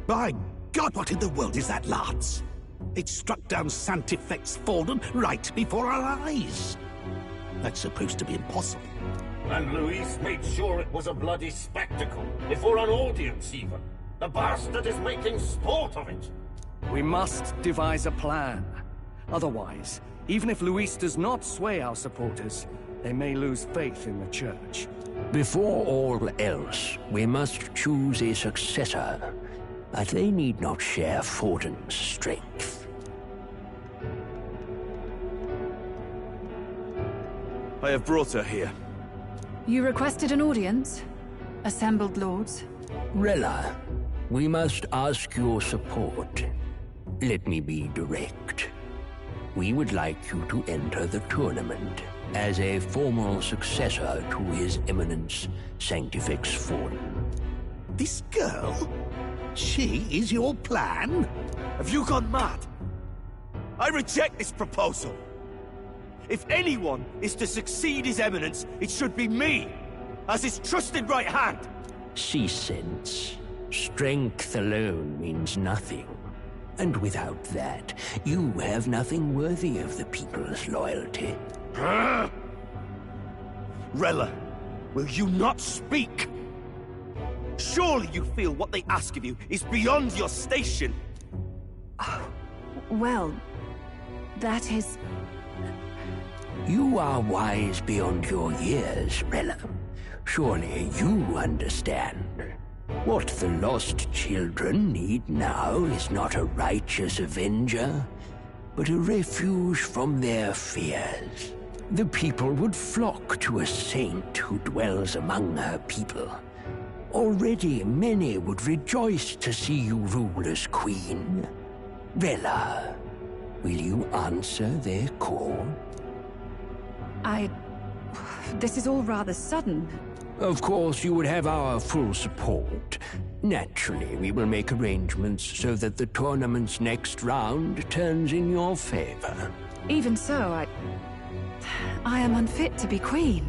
By God, what in the world is that, lads? It struck down Santifex Fallen right before our eyes. That's supposed to be impossible. And Luis made sure it was a bloody spectacle, before an audience even. The bastard is making sport of it. We must devise a plan. Otherwise, even if Luis does not sway our supporters, they may lose faith in the church. Before all else, we must choose a successor. But they need not share Forden's strength. I have brought her here. You requested an audience? Assembled lords? Rella, we must ask your support. Let me be direct. We would like you to enter the tournament as a formal successor to His Eminence Sanctifex Fallen. This girl? She is your plan? Have you gone mad? I reject this proposal. If anyone is to succeed His Eminence, it should be me, as his trusted right hand. See sense. Strength alone means nothing. And without that, you have nothing worthy of the people's loyalty. Rella, will you not speak? Surely you feel what they ask of you is beyond your station. Well, that is... You are wise beyond your years, Rella. Surely you understand. What the lost children need now is not a righteous avenger, but a refuge from their fears. The people would flock to a saint who dwells among her people. Already many would rejoice to see you rule as queen. Rella, will you answer their call? This is all rather sudden. Of course, you would have our full support. Naturally, we will make arrangements so that the tournament's next round turns in your favor. Even so, I am unfit to be queen.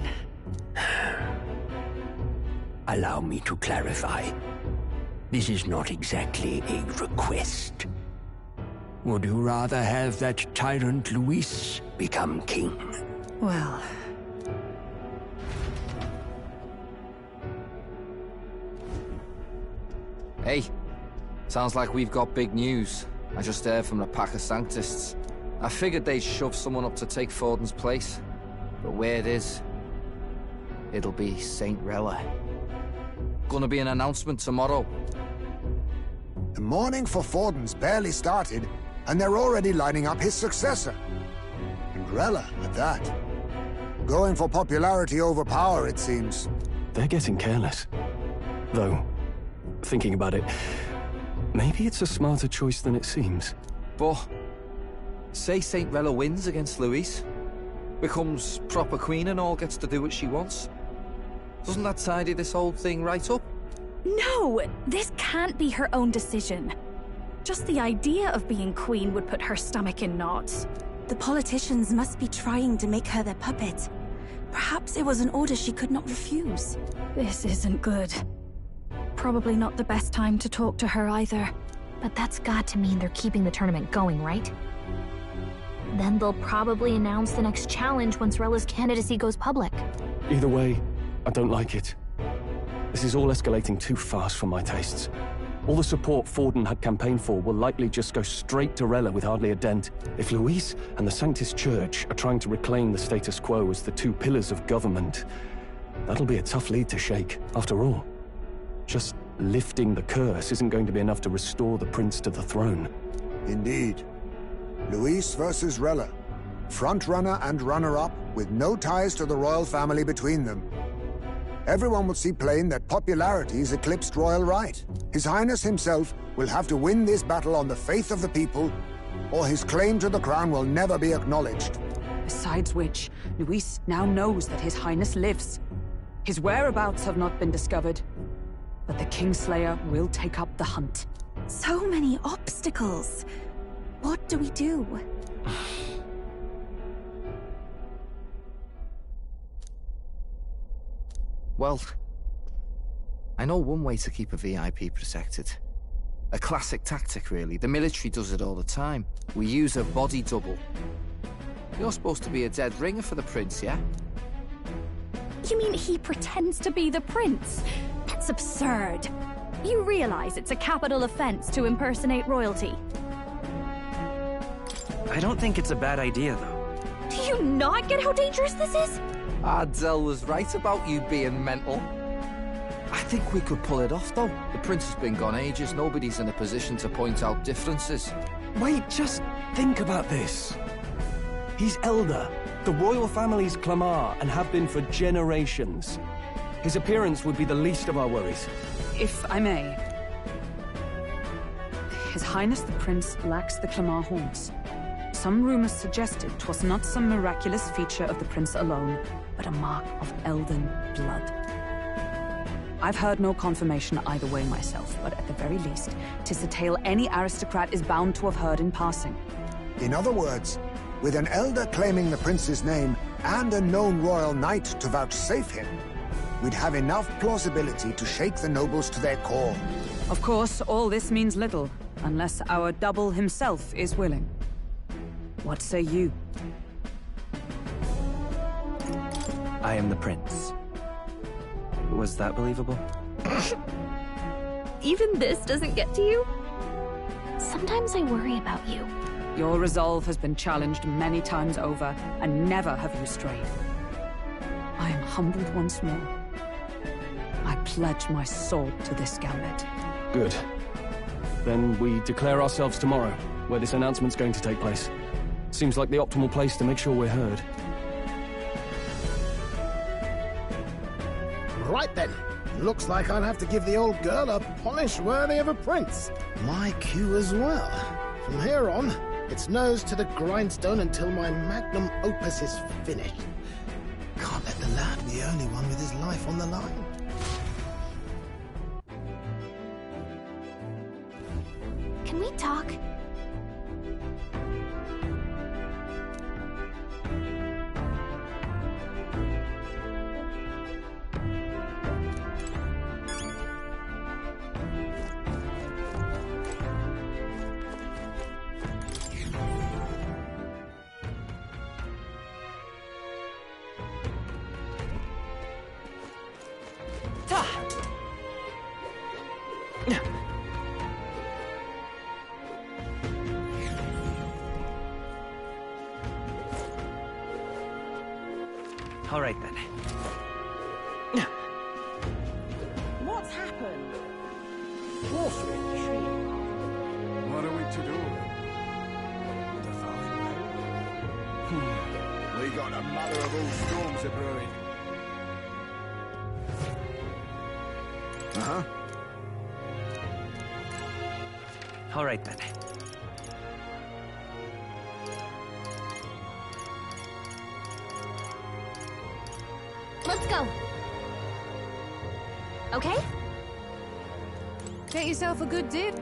Allow me to clarify. This is not exactly a request. Would you rather have that tyrant Luis become king? Well... Hey, sounds like we've got big news. I just heard from the pack of Sanctists. I figured they'd shove someone up to take Forden's place. But where it is, it'll be Saint Rella. Gonna be an announcement tomorrow. The mourning for Forden's barely started, and they're already lining up his successor. And Rella, at that. Going for popularity over power, it seems. They're getting careless. Though, thinking about it, maybe it's a smarter choice than it seems. But, say Saint Rella wins against Luis, becomes proper queen and all gets to do what she wants. Doesn't that tidy this whole thing right up? No! This can't be her own decision. Just the idea of being queen would put her stomach in knots. The politicians must be trying to make her their puppet. Perhaps it was an order she could not refuse. This isn't good. Probably not the best time to talk to her either. But that's got to mean they're keeping the tournament going, right? Then they'll probably announce the next challenge once Rella's candidacy goes public. Either way, I don't like it. This is all escalating too fast for my tastes. All the support Forden had campaigned for will likely just go straight to Rella with hardly a dent. If Luis and the Sanctus Church are trying to reclaim the status quo as the two pillars of government, that'll be a tough lead to shake. After all, just lifting the curse isn't going to be enough to restore the prince to the throne. Indeed. Luis versus Rella. Frontrunner and runner-up with no ties to the royal family between them. Everyone will see plain that popularity's eclipsed royal right. His Highness himself will have to win this battle on the faith of the people, or his claim to the crown will never be acknowledged. Besides which, Luis now knows that His Highness lives. His whereabouts have not been discovered, but the Kingslayer will take up the hunt. So many obstacles. What do we do? Well, I know one way to keep a VIP protected. A classic tactic, really. The military does it all the time. We use a body double. You're supposed to be a dead ringer for the prince, yeah? You mean he pretends to be the prince? That's absurd. You realize it's a capital offense to impersonate royalty? I don't think it's a bad idea, though. Do you not get how dangerous this is? Ardell was right about you being mental. I think we could pull it off, though. The prince has been gone ages. Nobody's in a position to point out differences. Wait, just think about this. He's elder. The royal family's Clamar, and have been for generations. His appearance would be the least of our worries. If I may. His Highness the Prince lacks the Clamar horns. Some rumors suggested 'twas not some miraculous feature of the prince alone, but a mark of elden blood. I've heard no confirmation either way myself, but at the very least, 'tis a tale any aristocrat is bound to have heard in passing. In other words, with an elder claiming the prince's name and a known royal knight to vouchsafe him, we'd have enough plausibility to shake the nobles to their core. Of course, all this means little, unless our double himself is willing. What say you? I am the prince. Was that believable? Even this doesn't get to you? Sometimes I worry about you. Your resolve has been challenged many times over, and never have you strayed. I am humbled once more. I pledge my sword to this gambit. Good. Then we declare ourselves tomorrow, where this announcement's going to take place. Seems like the optimal place to make sure we're heard. Right then. Looks like I'll have to give the old girl a polish worthy of a prince. My cue as well. From here on, it's nose to the grindstone until my magnum opus is finished. Can't let the lad be the only one with his life on the line. Can we talk? All right, then. What's happened? What are we to do? We got a mother of all storms a brewing. Uh-huh. All right, then. Let's go. Okay? Get yourself a good dip.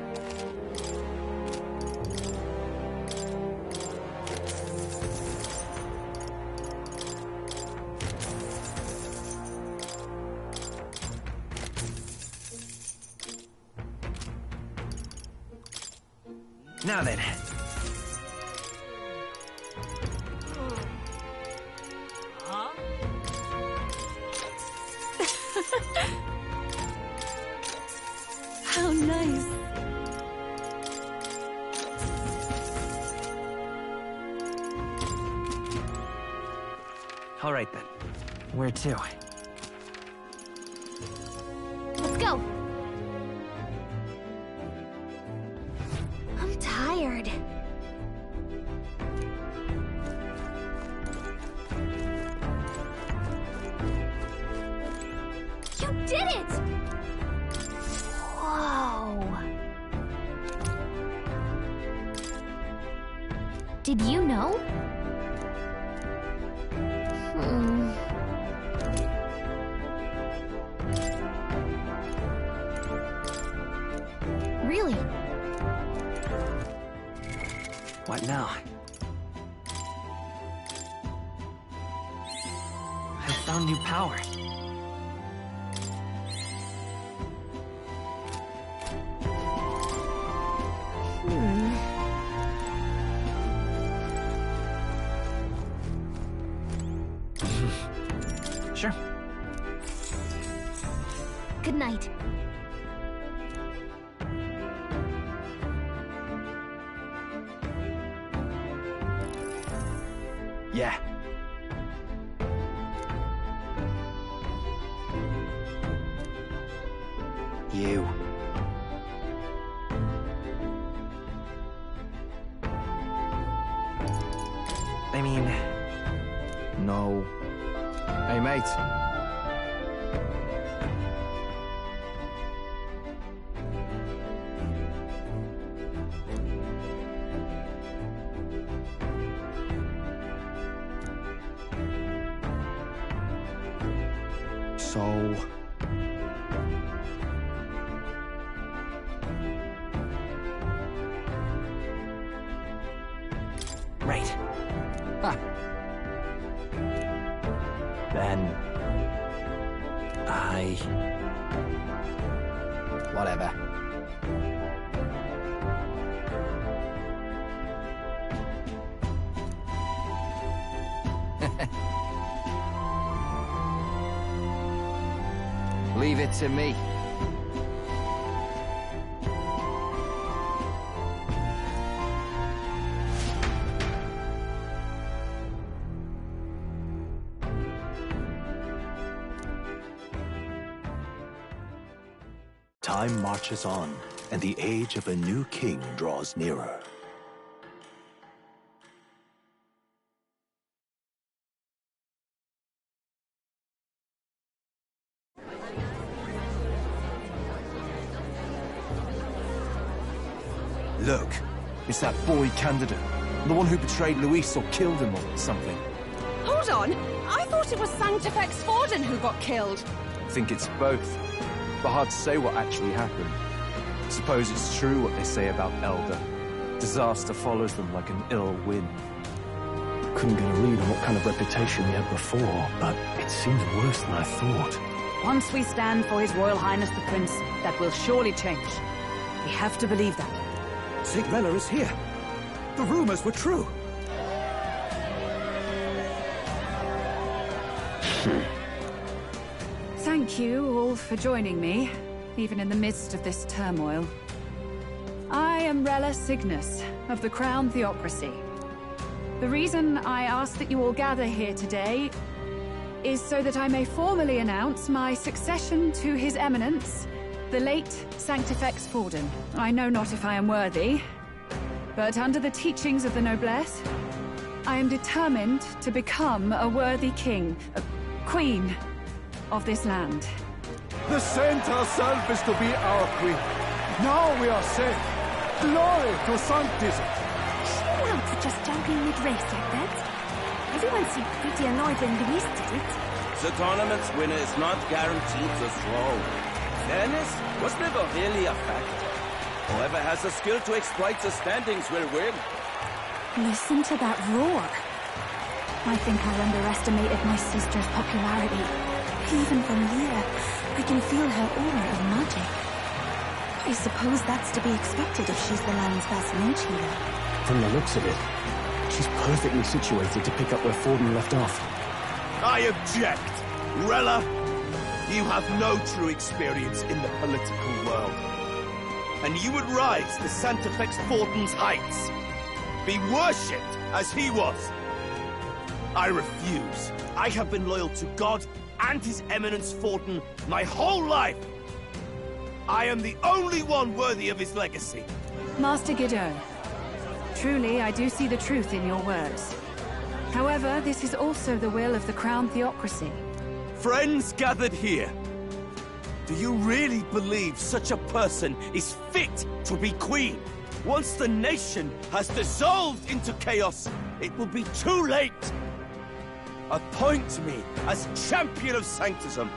Now then. How nice. All right, then. Where to? Let's go. I'm tired. You did it! Whoa. Did you know? Really? What now? I found new power. Sure. Good night. Yeah. You. I mean... No. Hey, mate. So... Right. Ha. Then... Whatever. Leave it to me. Time marches on, and the age of a new king draws nearer. Look, it's that boy candidate. The one who betrayed Luis or killed him or something. Hold on! I thought it was Sanctifex Forden who got killed. I think it's both. But hard to say what actually happened. Suppose it's true what they say about Elder. Disaster follows them like an ill wind. Couldn't get a read on what kind of reputation he had before, but it seems worse than I thought. Once we stand for His Royal Highness the Prince, that will surely change. We have to believe that. St. Rella is here. The rumors were true. Thank you all for joining me, even in the midst of this turmoil. I am Rella Cygnus, of the Crown Theocracy. The reason I ask that you all gather here today is so that I may formally announce my succession to His Eminence, the late Sanctifex Forden. I know not if I am worthy, but under the teachings of the noblesse, I am determined to become a worthy king, a queen of this land. The saint herself is to be our queen. Now we are safe. Glory to Sanctism. Chill out for just jumping mid-race like that. Everyone seemed pretty annoyed when Luis did it. The tournament's winner is not guaranteed the throne. Fairness was never really a factor. Whoever has the skill to exploit the standings will win. Listen to that roar. I think I underestimated my sister's popularity. Even from here, I can feel her aura of magic. I suppose that's to be expected if she's the land's best mage healer. From the looks of it, she's perfectly situated to pick up where Forden left off. I object! Rella, you have no true experience in the political world. And you would rise to Sanctifex Forden's heights. Be worshipped as he was. I refuse. I have been loyal to God and His Eminence Forden my whole life. I am the only one worthy of his legacy. Master Guidon, truly I do see the truth in your words. However, this is also the will of the Crown Theocracy. Friends gathered here, do you really believe such a person is fit to be queen? Once the nation has dissolved into chaos, it will be too late. Appoint me as champion of Sanctism,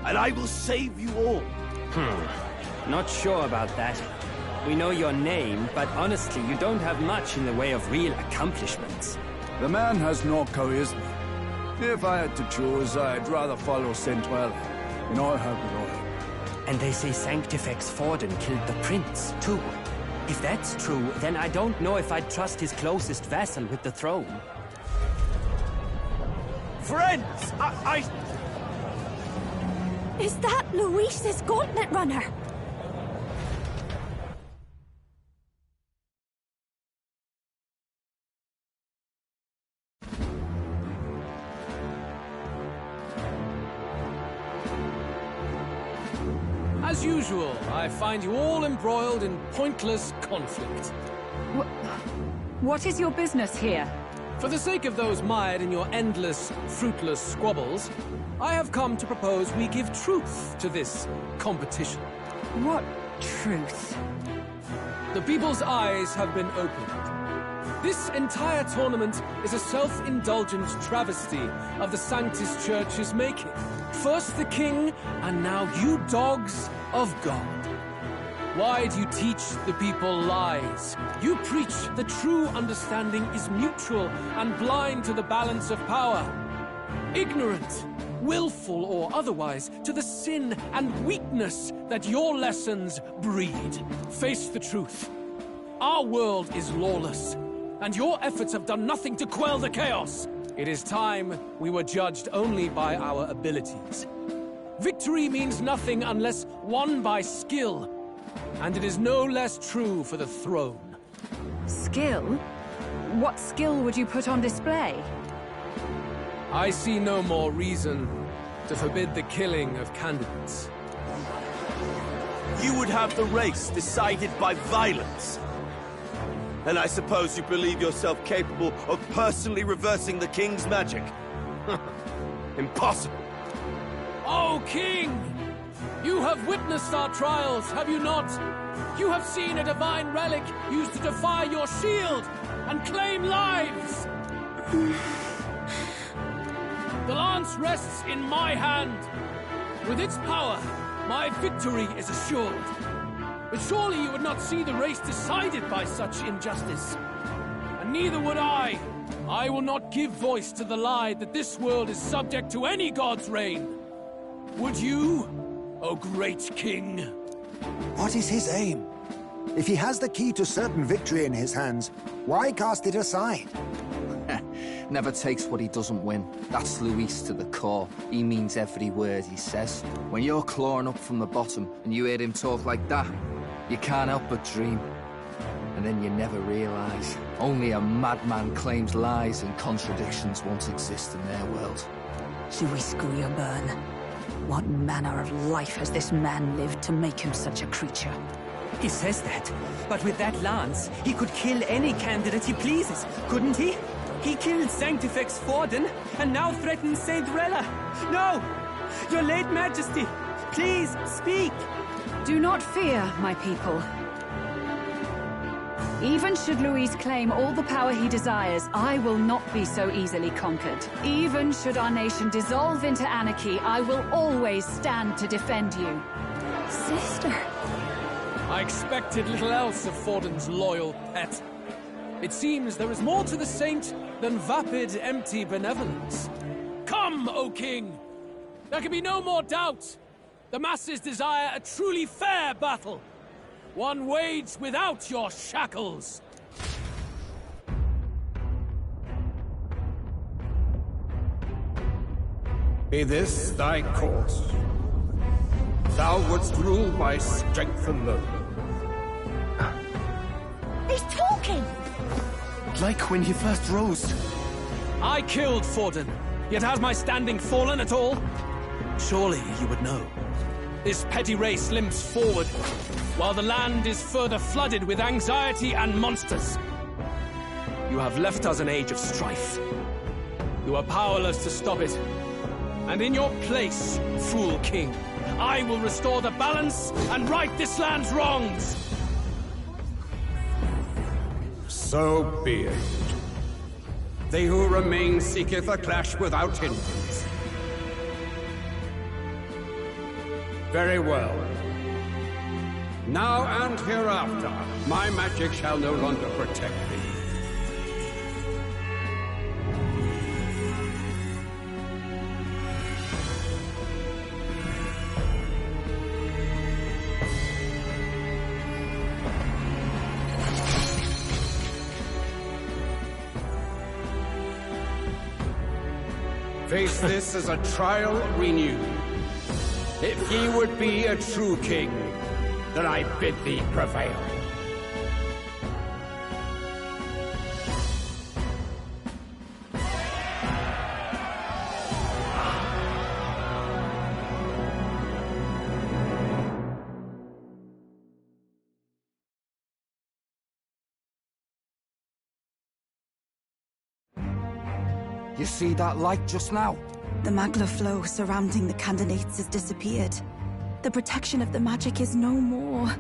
and I will save you all. Not sure about that. We know your name, but honestly, you don't have much in the way of real accomplishments. The man has no charisma. If I had to choose, I'd rather follow St. Rella in all her glory. And they say Sanctifex Forden killed the prince, too. If that's true, then I don't know if I'd trust his closest vassal with the throne. friends! Is that Luis's Gauntlet Runner? As usual, I find you all embroiled in pointless conflict. What is your business here? For the sake of those mired in your endless, fruitless squabbles, I have come to propose we give truth to this competition. What truth? The people's eyes have been opened. This entire tournament is a self-indulgent travesty of the Sanctus Church's making. First the king, and now you dogs of God. Why do you teach the people lies? You preach the true understanding is mutual and blind to the balance of power. Ignorant, willful or otherwise, to the sin and weakness that your lessons breed. Face the truth. Our world is lawless, and your efforts have done nothing to quell the chaos. It is time we were judged only by our abilities. Victory means nothing unless won by skill, and it is no less true for the throne. Skill? What skill would you put on display? I see no more reason to forbid the killing of candidates. You would have the race decided by violence. And I suppose you believe yourself capable of personally reversing the king's magic? Impossible. Oh, king! You have witnessed our trials, have you not? You have seen a divine relic used to defy your shield and claim lives! The lance rests in my hand. With its power, my victory is assured. But surely you would not see the race decided by such injustice. And neither would I. I will not give voice to the lie that this world is subject to any god's reign. Would you, O great king? What is his aim? If he has the key to certain victory in his hands, why cast it aside? Never takes what he doesn't win. That's Luis to the core. He means every word he says. When you're clawing up from the bottom and you hear him talk like that, you can't help but dream. And then you never realize. Only a madman claims lies and contradictions won't exist in their world. Luis Guyaburn, what manner of life has this man lived to make him such a creature? He says that, but with that lance, he could kill any candidate he pleases, couldn't he? He killed Sanctifex Forden, and now threatens Saint Rella. No! Your late majesty, please, speak! Do not fear, my people. Even should Luis claim all the power he desires, I will not be so easily conquered. Even should our nation dissolve into anarchy, I will always stand to defend you. Sister. I expected little else of Forden's loyal pet. It seems there is more to the saint than vapid, empty benevolence. Come, O king! There can be no more doubt. The masses desire a truly fair battle. One waged without your shackles. Be this thy course. Thou wouldst rule by strength alone. He's talking! Like when he first rose. I killed Forden, yet has my standing fallen at all? Surely you would know. This petty race limps forward, while the land is further flooded with anxiety and monsters. You have left us an age of strife. You are powerless to stop it. And in your place, fool king, I will restore the balance and right this land's wrongs! So be it. They who remain seeketh a clash without hindrance. Very well. Now and hereafter, my magic shall no longer protect thee. Face this as a trial renewed. If ye would be a true king, then I bid thee prevail. You see that light just now? The magla flow surrounding the candidates has disappeared. The protection of the magic is no more.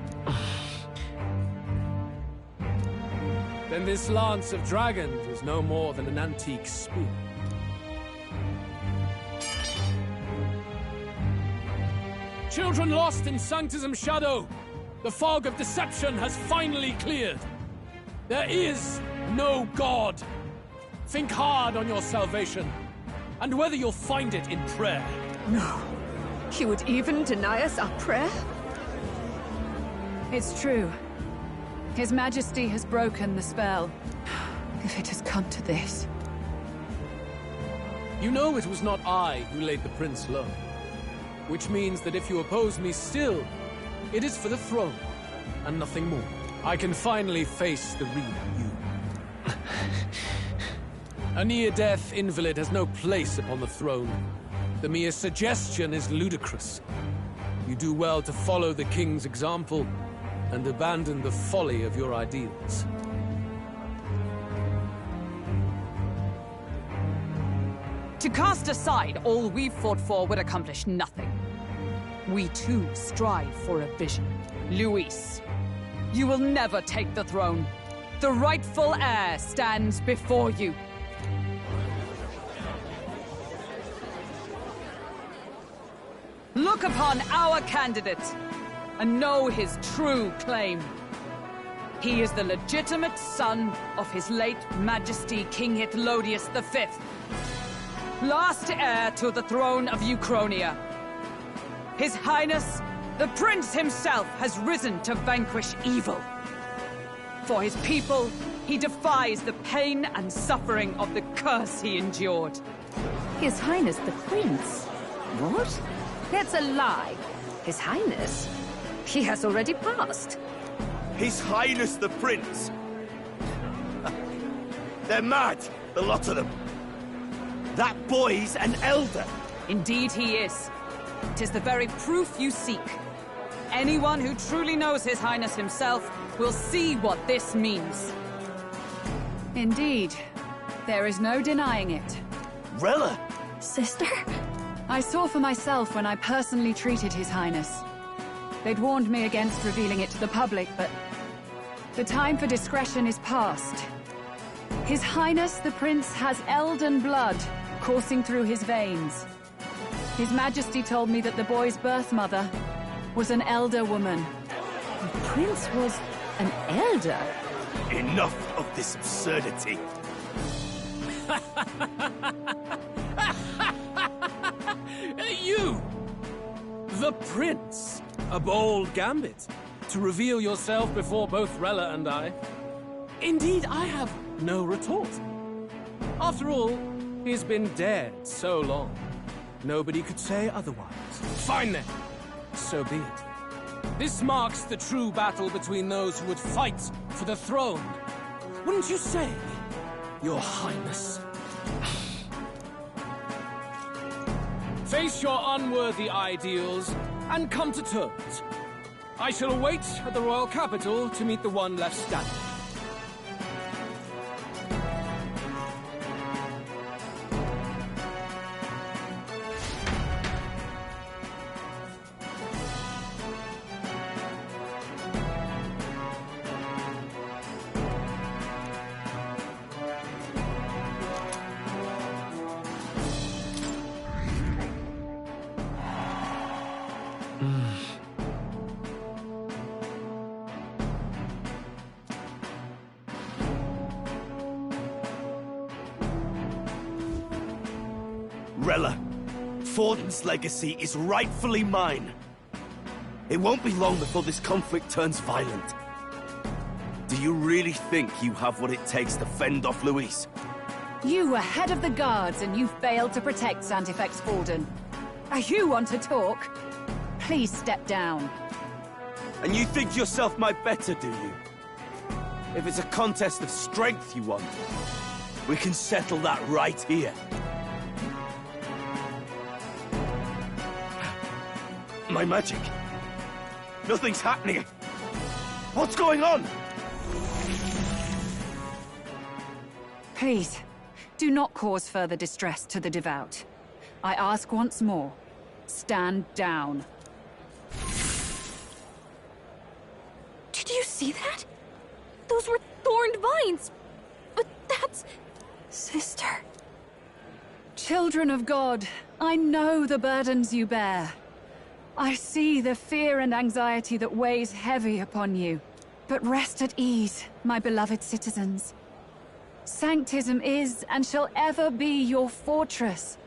Then this lance of dragons is no more than an antique spear. Children lost in Sanctism's shadow! The fog of deception has finally cleared! There is no God! Think hard on your salvation, and whether you'll find it in prayer. No. He would even deny us our prayer? It's true. His Majesty has broken the spell. If it has come to this. You know it was not I who laid the prince low. Which means that if you oppose me still, it is for the throne, and nothing more. I can finally face the real you. A near-death invalid has no place upon the throne. The mere suggestion is ludicrous. You do well to follow the king's example and abandon the folly of your ideals. To cast aside all we've fought for would accomplish nothing. We too strive for a vision. Luis, you will never take the throne. The rightful heir stands before you. Look upon our candidate and know his true claim. He is the legitimate son of his late Majesty King Hythlodius V, last heir to the throne of Uchronia. His Highness, the Prince himself, has risen to vanquish evil. For his people, he defies the pain and suffering of the curse he endured. His Highness the Prince? What? That's a lie. His Highness? He has already passed. His Highness the Prince? They're mad, the lot of them. That boy's an elder. Indeed he is. 'Tis the very proof you seek. Anyone who truly knows His Highness himself will see what this means. Indeed. There is no denying it. Rella! Sister? I saw for myself when I personally treated His Highness. They'd warned me against revealing it to the public, but the time for discretion is past. His Highness the Prince has elden blood coursing through his veins. His Majesty told me that the boy's birth mother was an elder woman. The Prince was an elder? Enough of this absurdity. You! The Prince! A bold gambit. To reveal yourself before both Rella and I. Indeed, I have no retort. After all, he's been dead so long. Nobody could say otherwise. Fine then. So be it. This marks the true battle between those who would fight for the throne. Wouldn't you say, Your Highness? Face your unworthy ideals and come to terms. I shall await at the royal capital to meet the one left standing. Rella, Forden's legacy is rightfully mine. It won't be long before this conflict turns violent. Do you really think you have what it takes to fend off Luis? You were head of the guards and you failed to protect Santifex Forden. You want to talk? Please step down. And you think yourself my better, do you? If it's a contest of strength you want, we can settle that right here. My magic. Nothing's happening. What's going on? Please, do not cause further distress to the devout. I ask once more, stand down. Did you see that? Those were thorned vines. But that's... Sister. Children of God, I know the burdens you bear. I see the fear and anxiety that weighs heavy upon you. But rest at ease, my beloved citizens. Sanctism is and shall ever be your fortress.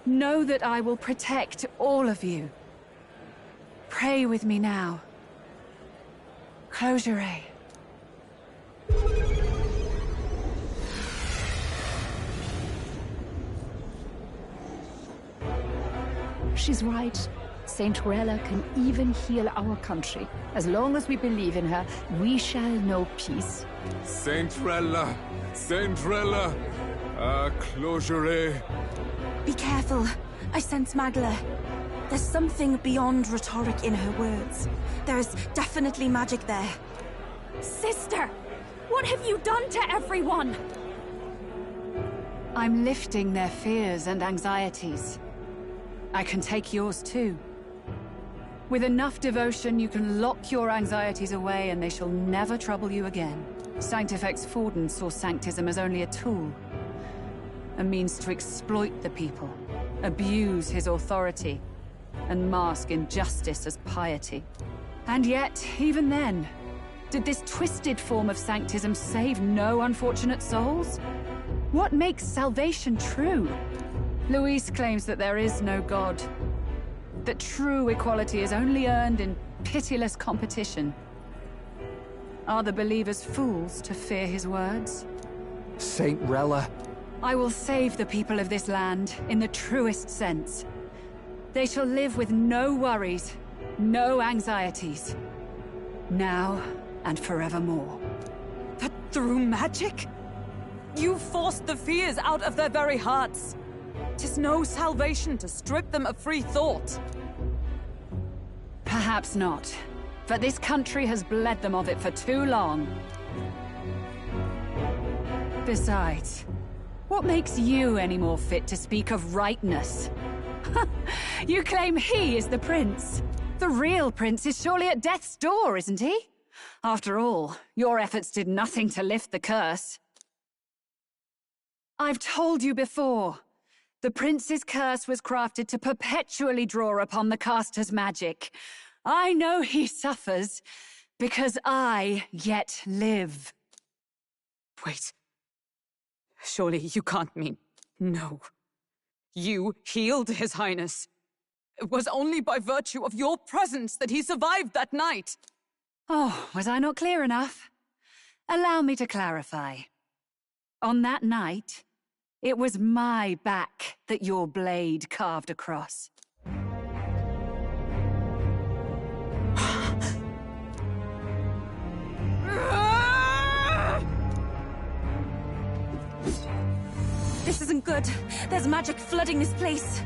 Know that I will protect all of you. Pray with me now. Closure. She's right. Saint Rella can even heal our country. As long as we believe in her, we shall know peace. Saint Rella! Saint Rella! Closure. Be careful. I sense Magla. There's something beyond rhetoric in her words. There's definitely magic there. Sister! What have you done to everyone? I'm lifting their fears and anxieties. I can take yours too. With enough devotion, you can lock your anxieties away and they shall never trouble you again. Sanctifex Forden saw Sanctism as only a tool. A means to exploit the people, abuse his authority, and mask injustice as piety. And yet, even then, did this twisted form of Sanctism save no unfortunate souls? What makes salvation true? Luis claims that there is no God. That true equality is only earned in pitiless competition. Are the believers fools to fear his words? Saint Rella. I will save the people of this land in the truest sense. They shall live with no worries, no anxieties. Now and forevermore. But through magic? You forced the fears out of their very hearts. 'Tis no salvation to strip them of free thought. Perhaps not. But this country has bled them of it for too long. Besides, what makes you any more fit to speak of rightness? You claim he is the prince. The real prince is surely at death's door, isn't he? After all, your efforts did nothing to lift the curse. I've told you before. The prince's curse was crafted to perpetually draw upon the caster's magic. I know he suffers, because I yet live. Wait. Surely you can't mean... No. You healed His Highness. It was only by virtue of your presence that he survived that night. Oh, was I not clear enough? Allow me to clarify. On that night, it was my back that your blade carved across. This isn't good. There's magic flooding this place.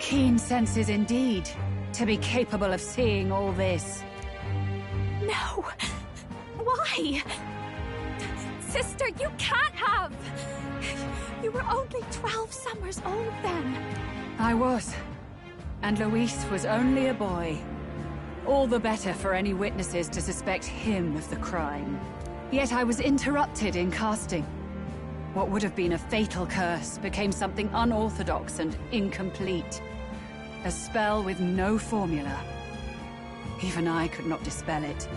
Keen senses indeed, to be capable of seeing all this. No! Why? Sister, you can't have! You were only 12 summers old then. I was. And Luis was only a boy. All the better for any witnesses to suspect him of the crime. Yet I was interrupted in casting. What would have been a fatal curse became something unorthodox and incomplete. A spell with no formula. Even I could not dispel it.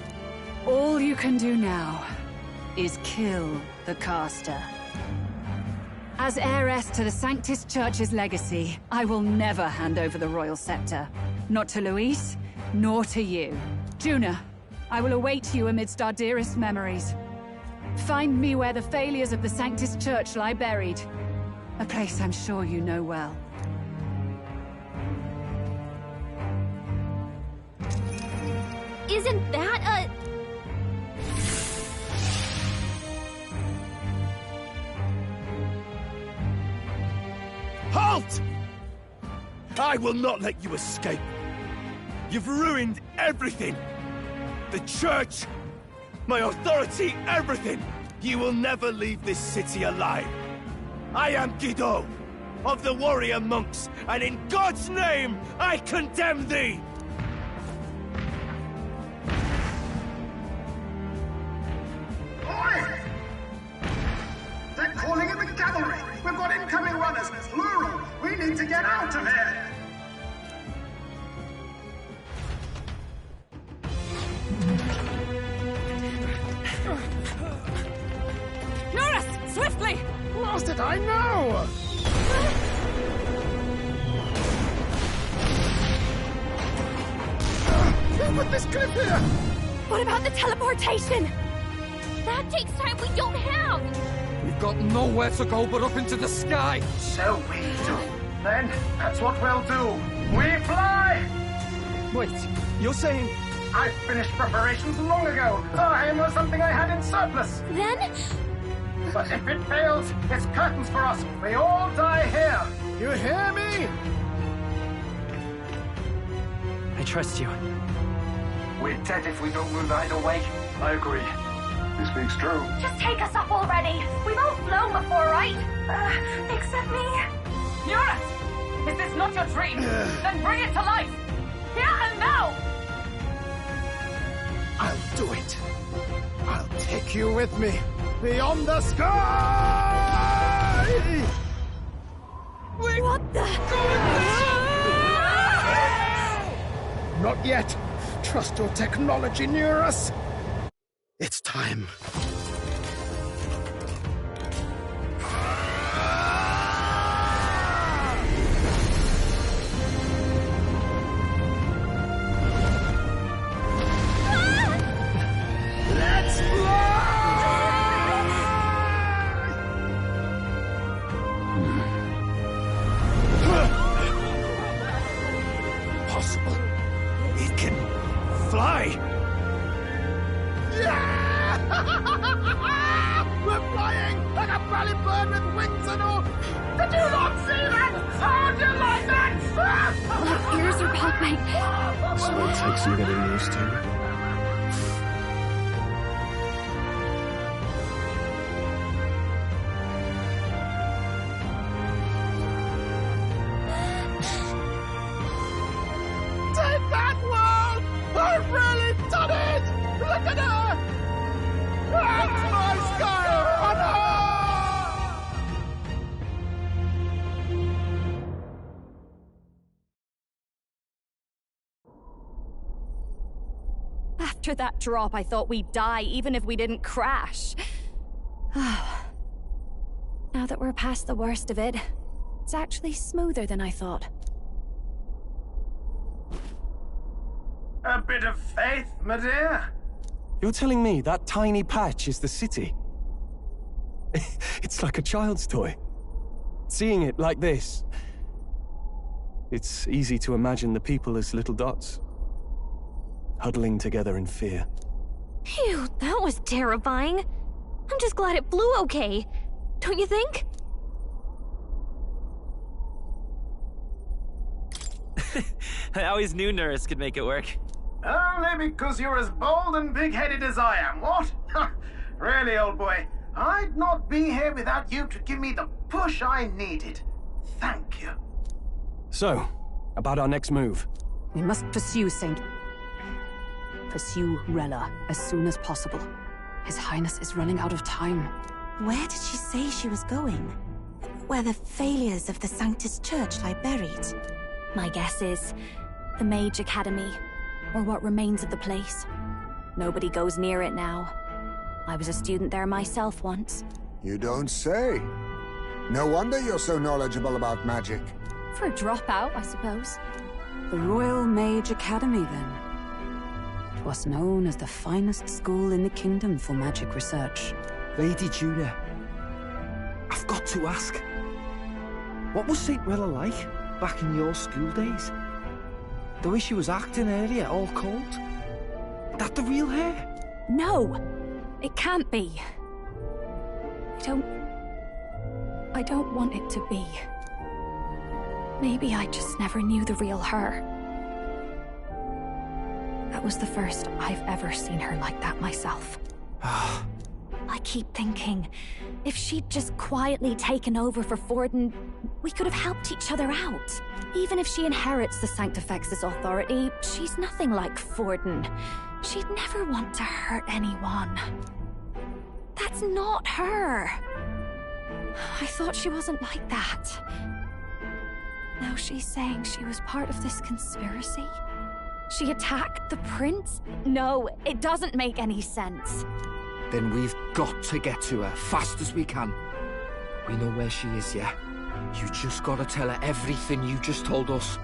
All you can do now is kill the caster. As heiress to the Sanctis Church's legacy, I will never hand over the royal scepter. Not to Luis, nor to you. Juna, I will await you amidst our dearest memories. Find me where the failures of the Sanctus Church lie buried. A place I'm sure you know well. Isn't that a... Halt! I will not let you escape. You've ruined everything. The church, my authority, everything. You will never leave this city alive. I am Guido, of the warrior monks, and in God's name, I condemn thee! Oi! They're calling in the cavalry! We've got incoming runners, plural! We need to get out of here! Norris! Swiftly! Lost it, I know! With this clip here! What about the teleportation? That takes time we don't have! We've got nowhere to go but up into the sky! So we do. Then, that's what we'll do. We fly! Wait, you're saying... I finished preparations long ago. Time was something I had in surplus. Then? But if it fails, it's curtains for us. We all die here. You hear me? I trust you. We're dead if we don't move either way. I agree. This speaks true. Just take us up already. We've all flown before, right? Except me. Norris! Is this not your dream? Then bring it to life! Here and now! I'll do it. I'll take you with me. Beyond the sky! Wait, what the... Not yet. Trust your technology near us. It's time. Let's Possible. It can fly. Yeah! We're flying like a bally bird with wings and all. Did you not see that? How do you like that? My ears are popping. So it takes some getting used to. Take that, world! I've really done it! Look at her! That's my sky runner! After that drop, I thought we'd die, even if we didn't crash. Now that we're past the worst of it, it's actually smoother than I thought. A bit of faith, my dear. You're telling me that tiny patch is the city? It's like a child's toy. Seeing it like this, it's easy to imagine the people as little dots, huddling together in fear. Phew, that was terrifying. I'm just glad it flew okay. Don't you think? I always knew Norris could make it work. Only because you're as bold and big-headed as I am, what? Really, old boy, I'd not be here without you to give me the push I needed. Thank you. So, about our next move. We must pursue Rella as soon as possible. His Highness is running out of time. Where did she say she was going? Where the failures of the Sanctus Church lie buried? My guess is the Mage Academy, or what remains of the place. Nobody goes near it now. I was a student there myself once. You don't say. No wonder you're so knowledgeable about magic. For a dropout, I suppose. The Royal Mage Academy, then. It was known as the finest school in the kingdom for magic research. Lady Juna, I've got to ask, what was St. Rella like back in your school days? The way she was acting earlier, all cold? That the real her? No! It can't be. I don't want it to be. Maybe I just never knew the real her. That was the first I've ever seen her like that myself. I keep thinking, if she'd just quietly taken over for Forden, we could have helped each other out. Even if she inherits the Sanctifex's authority, she's nothing like Forden. She'd never want to hurt anyone. That's not her. I thought she wasn't like that. Now she's saying she was part of this conspiracy? She attacked the prince? No, it doesn't make any sense. Then we've got to get to her fast as we can. We know where she is, yeah? You just gotta tell her everything you just told us.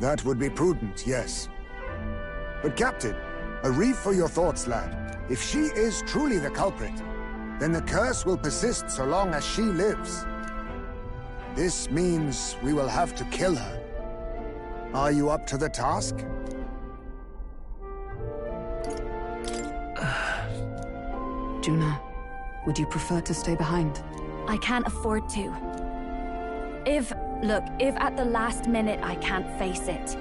That would be prudent, yes. But Captain, a reef for your thoughts, lad. If she is truly the culprit, then the curse will persist so long as she lives. This means we will have to kill her. Are you up to the task? Juna, would you prefer to stay behind? I can't afford to. If at the last minute I can't face it,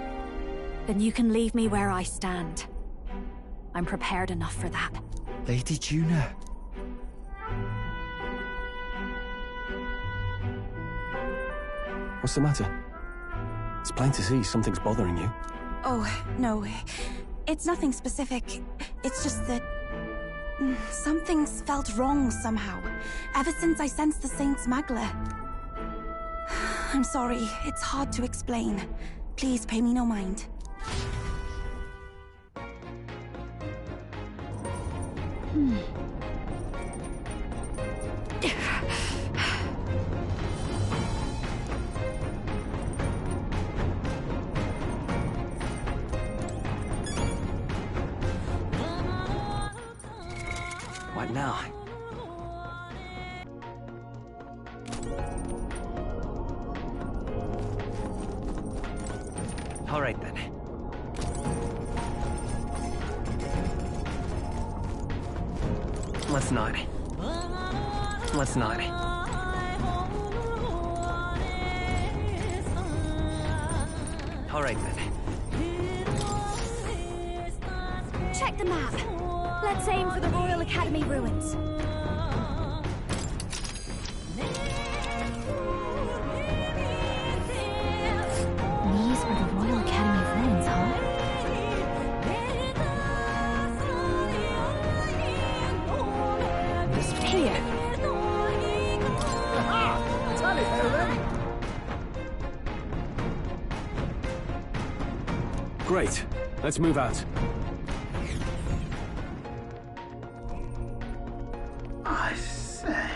then you can leave me where I stand. I'm prepared enough for that. Lady Juna. What's the matter? It's plain to see something's bothering you. Oh, no. It's nothing specific. It's just that... something's felt wrong somehow, ever since I sensed the Saint's Magla. I'm sorry, it's hard to explain. Please pay me no mind. What now? All right then. Let's not. Let's not. All right then. Check the map. Let's aim for the Royal Academy ruins. These are the Royal Academy ruins, huh? Here. Great. Let's move out. I say,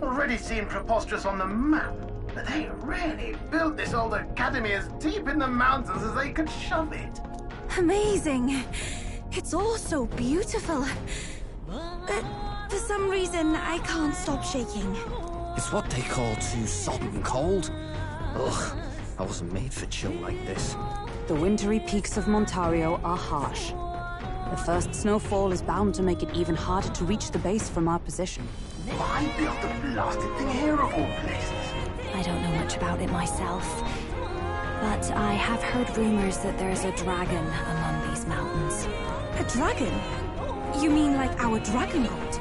already seemed preposterous on the map, but they really built this old academy as deep in the mountains as they could shove it. Amazing. It's all so beautiful. For some reason, I can't stop shaking. It's what they call too sodden cold. Ugh, I wasn't made for chill like this. The wintry peaks of Montario are harsh. The first snowfall is bound to make it even harder to reach the base from our position. Why build the blasted thing here of all places? I don't know much about it myself, but I have heard rumors that there's a dragon among these mountains. A dragon? You mean like our dragon god?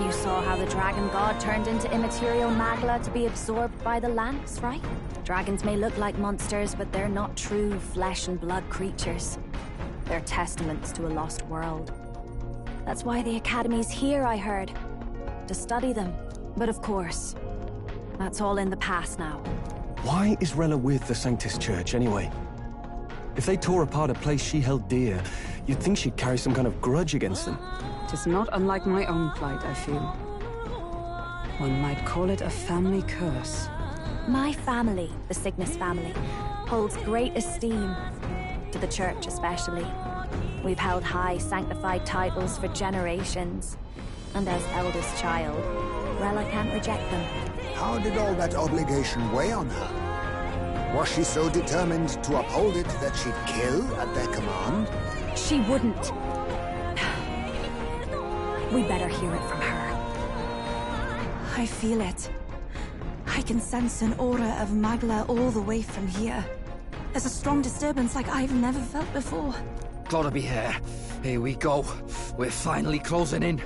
You saw how the dragon god turned into immaterial magla to be absorbed by the lance, right? Dragons may look like monsters, but they're not true flesh and blood creatures. They're testaments to a lost world. That's why the Academy's here, I heard. To study them. But of course, that's all in the past now. Why is Rella with the Sanctus Church, anyway? If they tore apart a place she held dear, you'd think she'd carry some kind of grudge against them. Tis not unlike my own plight, I feel. One might call it a family curse. My family, the Cygnus family, holds great esteem, to the Church especially. We've held high sanctified titles for generations. And as eldest child, Rella can't reject them. How did all that obligation weigh on her? Was she so determined to uphold it that she'd kill at their command? She wouldn't. We better hear it from her. I feel it. I can sense an aura of Magla all the way from here. There's a strong disturbance like I've never felt before. Gotta be here. Here we go. We're finally closing in.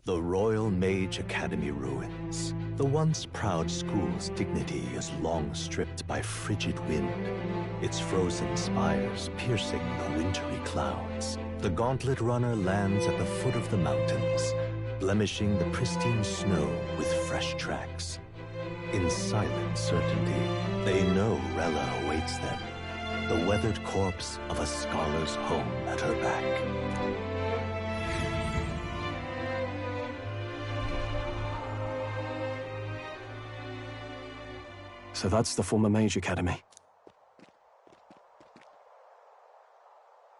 The Royal Mage Academy ruins. The once proud school's dignity is long stripped by frigid wind, its frozen spires piercing the wintry clouds. The Gauntlet Runner lands at the foot of the mountains, blemishing the pristine snow with fresh tracks. In silent certainty, they know Rella awaits them, the weathered corpse of a scholar's home at her back. So that's the former Mage Academy.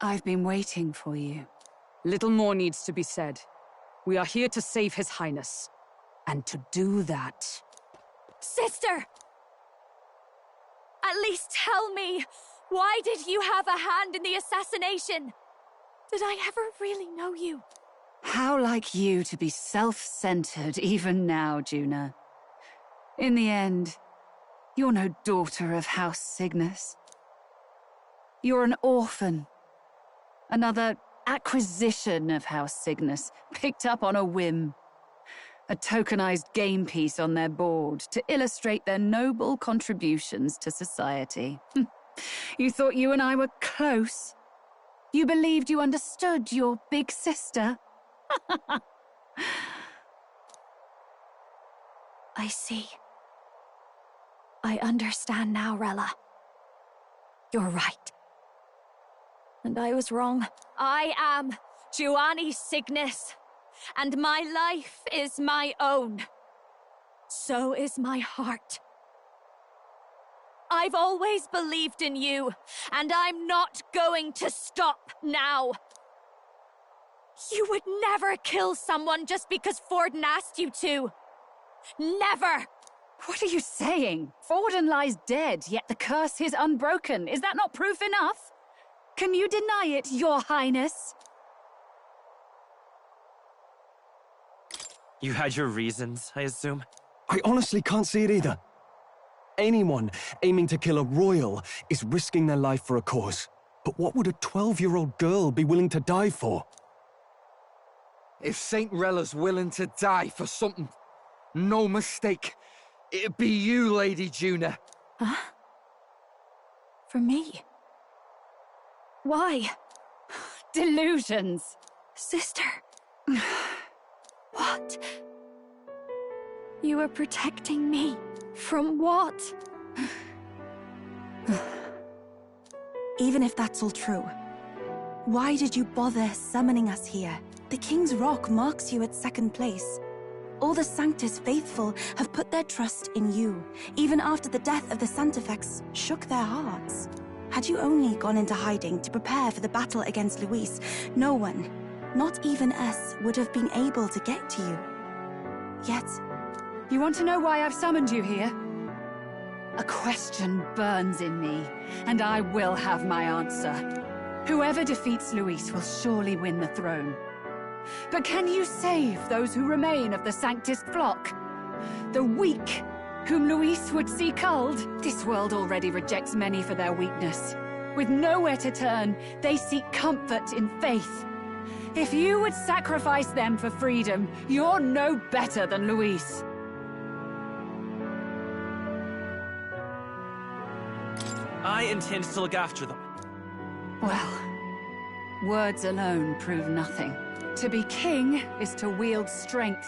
I've been waiting for you. Little more needs to be said. We are here to save His Highness. And to do that... Sister! At least tell me, why did you have a hand in the assassination? Did I ever really know you? How like you to be self-centered even now, Juna. In the end, you're no daughter of House Cygnus. You're an orphan. Another acquisition of House Cygnus, picked up on a whim. A tokenized game piece on their board to illustrate their noble contributions to society. You thought you and I were close. You believed you understood your big sister. I see. I understand now, Rella. You're right. And I was wrong. I am Giovanni Cygnus, and my life is my own. So is my heart. I've always believed in you, and I'm not going to stop now. You would never kill someone just because Forden asked you to. Never! What are you saying? Forden lies dead, yet the curse is unbroken. Is that not proof enough? Can you deny it, Your Highness? You had your reasons, I assume? I honestly can't see it either. Anyone aiming to kill a royal is risking their life for a cause. But what would a 12-year-old girl be willing to die for? If Saint Rella's willing to die for something, no mistake, it'd be you, Lady Juna. Huh? For me? Why? Delusions. Sister. What? You are protecting me. From what? Even if that's all true, why did you bother summoning us here? The King's Rock marks you at second place. All the Sanctus faithful have put their trust in you, even after the death of the Santafex shook their hearts. Had you only gone into hiding to prepare for the battle against Luis, no one, not even us, would have been able to get to you. Yet... You want to know why I've summoned you here? A question burns in me, and I will have my answer. Whoever defeats Luis will surely win the throne. But can you save those who remain of the Sanctus flock? The weak, whom Luis would see culled? This world already rejects many for their weakness. With nowhere to turn, they seek comfort in faith. If you would sacrifice them for freedom, you're no better than Luis. I intend to look after them. Well, words alone prove nothing. To be king is to wield strength,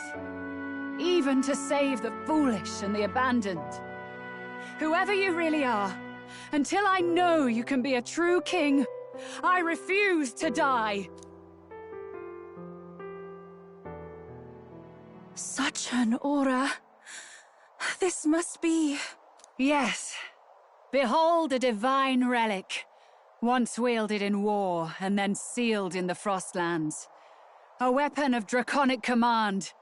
even to save the foolish and the abandoned. Whoever you really are, until I know you can be a true king, I refuse to die. Such an aura. This must be... Yes. Behold a divine relic. Once wielded in war, and then sealed in the Frostlands. A weapon of draconic command,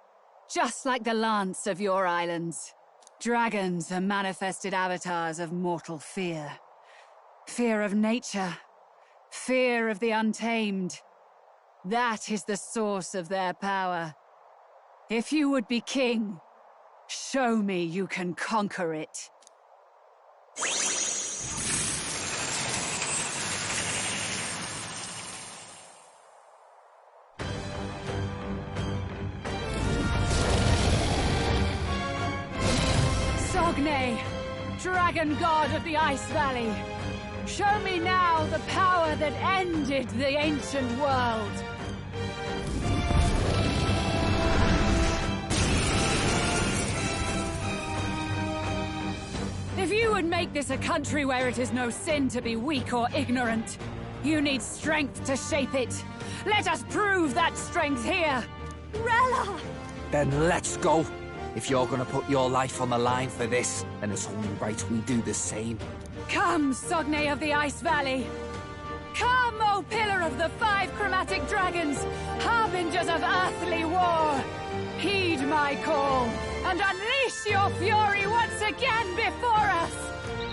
just like the lance of your islands. Dragons are manifested avatars of mortal fear. Fear of nature. Fear of the untamed. That is the source of their power. If you would be king, show me you can conquer it. Sogne, dragon god of the Ice Valley, show me now the power that ended the ancient world. If you would make this a country where it is no sin to be weak or ignorant, you need strength to shape it. Let us prove that strength here. Rella! Then let's go. If you're gonna put your life on the line for this, then it's only right we do the same. Come, Sogne of the Ice Valley. Come, O Pillar of the 5 Chromatic Dragons, harbingers of earthly war. Heed my call, and unleash your fury once again before us.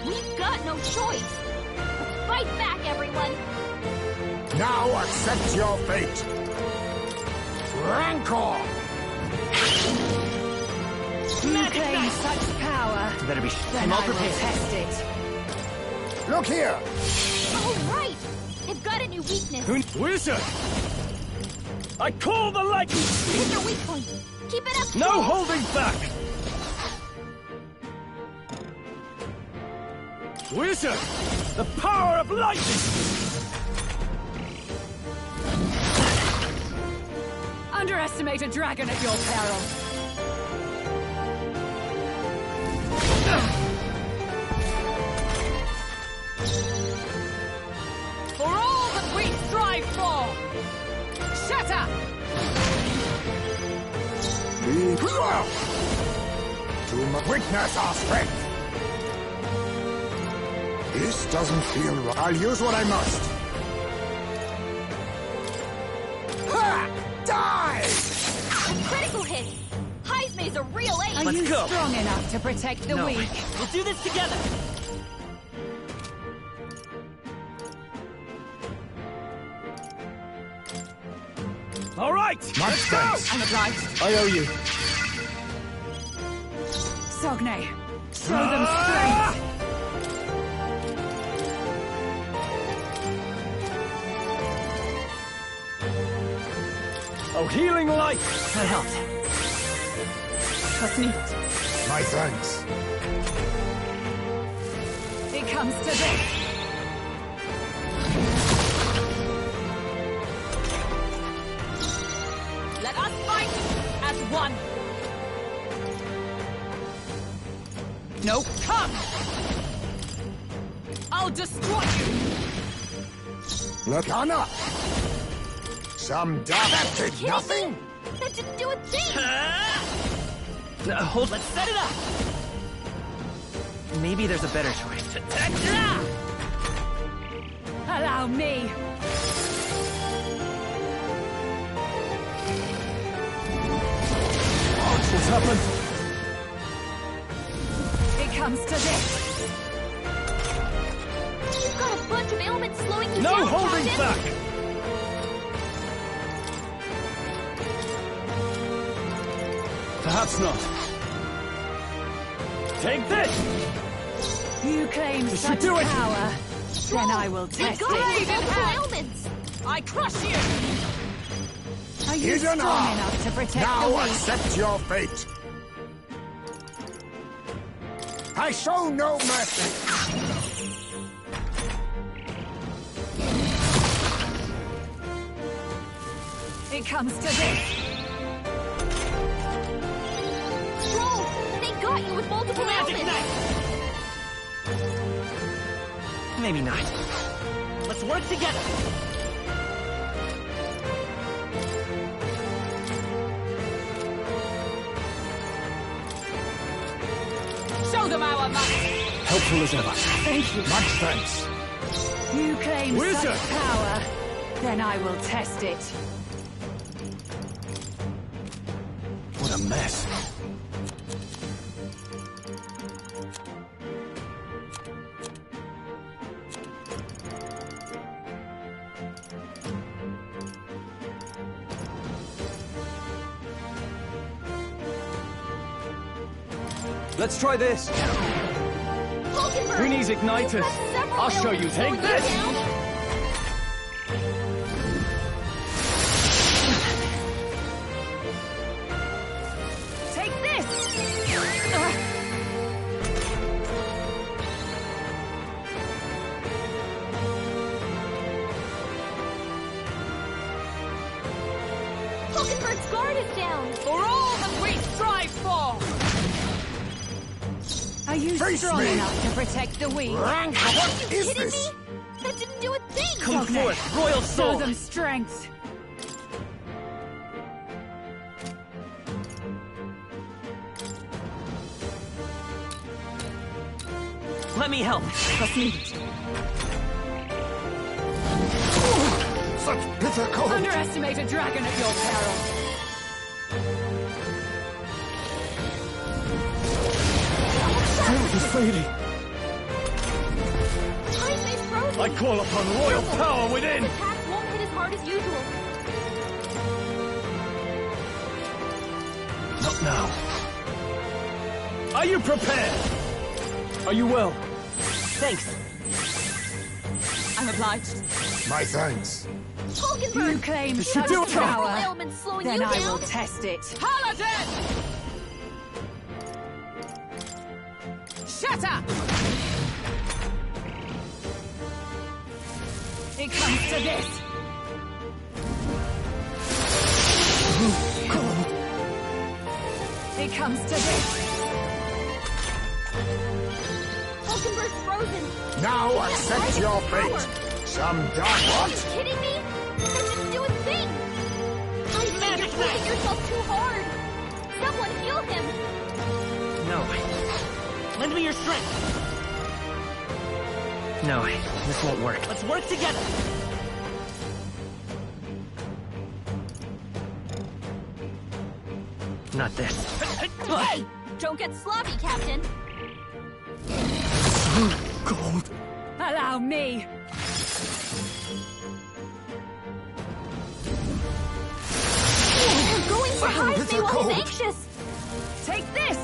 We've got no choice. Let's fight back, everyone. Now accept your fate. Rancor! You claim such power, Better be then I will test it. Look here! All right. They've got a new weakness. Wizard! I call the lightning! Hit your weak point. Keep it up. No holding back! Wizard! The power of lightning! Underestimate a dragon at your peril. For all that we strive for! Shatter! To witness our strength! This doesn't feel right. I'll use what I must. Ha! Die! Critical hit. Heismay's a real ace. Are you strong enough to protect the weak? We'll do this together. All right! Let's go! I'm obliged. I owe you. Sogne, show them strength! Oh, healing light! That helped. Trust me. My thanks. It comes to this. Let us fight as one. No, come! I'll destroy you. Look, Anna! Some dumb... That did nothing? That didn't do a thing. Hold. Let's set it up. Maybe there's a better choice. Allow me. What's happened? It comes to this. You've got a bunch of ailments slowing you No down, holding Captain. back! Perhaps not. Take this! You claim This such should do it. power, then I will We've test got it. multiple ailments. I crush you. Are you Hidden strong arm. enough to protect the Now weak? accept your fate. I show no mercy. It comes to this. Troll, they got you with multiple ailments. Maybe not. Let's work together. Show them our might. Helpful as ever. Thank you. Much thanks. You claim Wizard! such power, then I will test it. What a mess. Let's try this. Who needs igniters? I'll show you. Take this. Take this! Hulkenberg's guard is down! For all that we strive for! Are you strong enough to protect the weak? Are you kidding me? That didn't do a thing! Come forth, royal Show sword! them strength! Let me help. Trust me. Such bitter cold! Underestimate a dragon at your peril. Strength is fading. Time is frozen! I call upon royal power within! His attacks won't hit as hard as usual. Not now. Are you prepared? Are you well? Thanks. I'm obliged. My thanks. Hulkenberg! You claim You such do it. power, Ailment slowing then you I down? will test it. Paladin! Shatter! It comes to this. It comes to this. Hulkenberg's frozen! Now Can't accept fight your his power. fate. Some dark Are you what? kidding me? That didn't do a thing! I think you're pushing yourself too hard! Someone heal him! No. Lend me your strength. No, this won't work. Let's work together. Not this. Hey! Don't get sloppy, Captain! Cold. Allow me. You're going for highs bitter may while cold. he's anxious! Take this.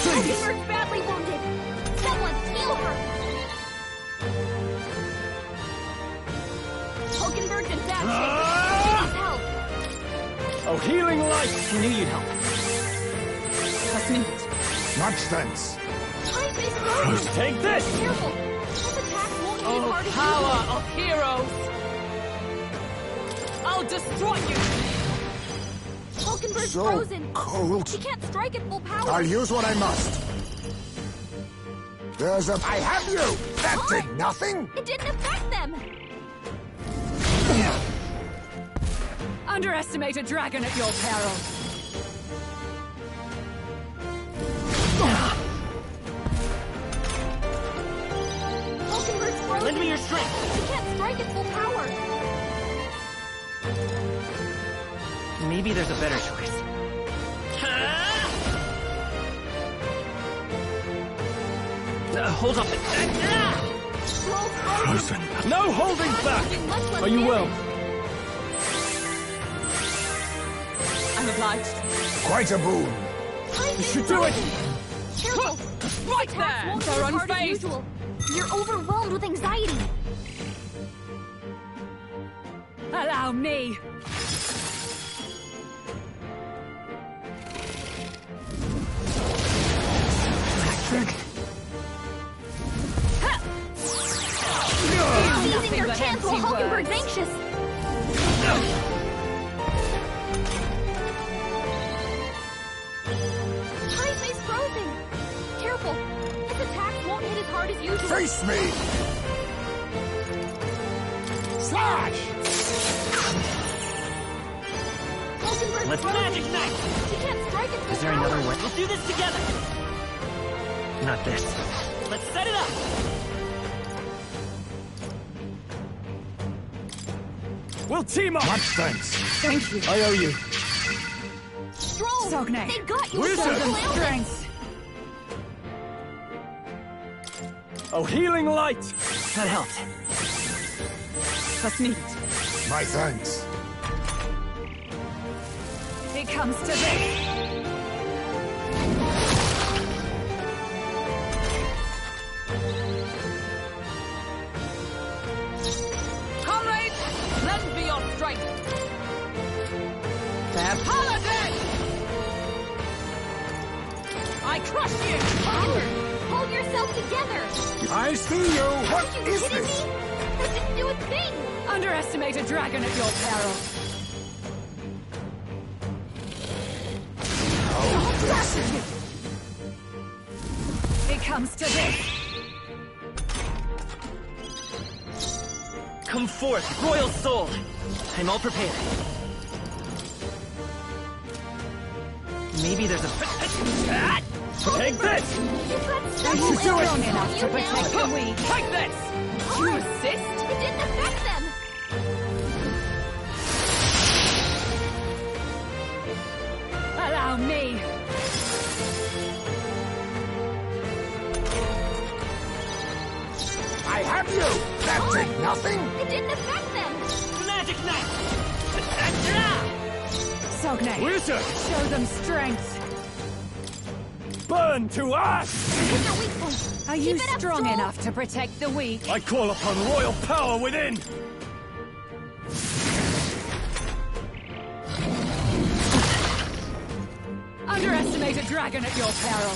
Hulkenberg's badly wounded! Someone heal her! Hulkenberg's in bad shape! He needs help! Oh, healing light! I knew you'd help. Trust me. Much thanks. Time is frozen! Take this! Careful! His attacks won't hit as Oh, hard as power usual. of heroes! I'll destroy you! Hulkenberg's So frozen! cold. He can't strike at full power! I'll use what I must. There's a... I have you! That did nothing? It didn't affect them! Underestimate a dragon at your peril. Hulkenberg's frozen! Lend me your strength. He can't strike at full power! Maybe there's a better choice. Hold up. Frozen. No holding back! Much less Are you well? I'm obliged. Quite a boon. You should do it! Careful! Right Attacks there! won't They're hit as hard as unfazed! usual. You're overwhelmed with anxiety. Allow me. Seizing their but chance while empty Hulkenberg's words. anxious. Time is frozen. Careful. His attacks won't hit as hard as usual. Face me! Slash! Hulkenberg's Let's frozen. magic knife. He can't strike at full Is there power. another way? Let's do this together. Not this. Let's set it up. We'll team up! Much thanks. Thank you. I owe you. Stroll! Sogne. They got you! Wizard! Show them Strength! Oh, healing light! That helped. Let's meet. My thanks. It comes to this. Comrades, lend me your strength. Fair paladin! I crush you! Hold yourself together! I see you. What Are you is kidding this? me? That didn't do a thing! Underestimate a dragon at your peril. It comes to this. Come forth, royal soul! I'm all prepared. Maybe there's a... Take this! You've got Are you several strong arrows enough on to you protect now. the weak? Take this! You assist? It didn't affect them! Allow me. I have you. That did nothing. It didn't affect them! Magic knife! Sogne. Wizard! Show them strength. Burn to ash! Hit their weak point! Are you Keep it up, strong Stroll. enough to protect the weak? I call upon royal power within! Underestimate a dragon at your peril.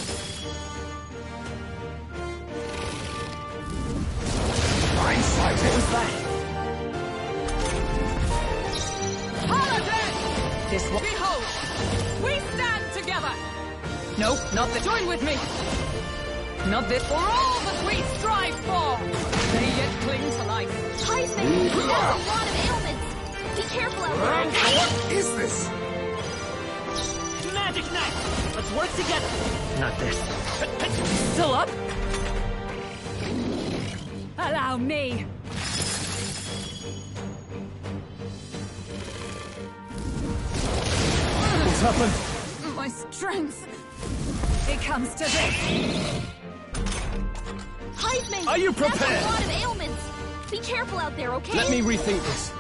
I'm sighted. Paladin! This one. Behold! We stand together! No, not the. Join with me! Not this. For all that we strive for! They yet cling to life. Heisman, he has a lot of ailments! Be careful out there! What is this? Magic knife! Let's work together! Not this. Still up? Allow me. What's happened? My strength. It comes to this. Heisman, Are you he has prepared? a lot of ailments! Be careful out there, okay? Let me rethink this.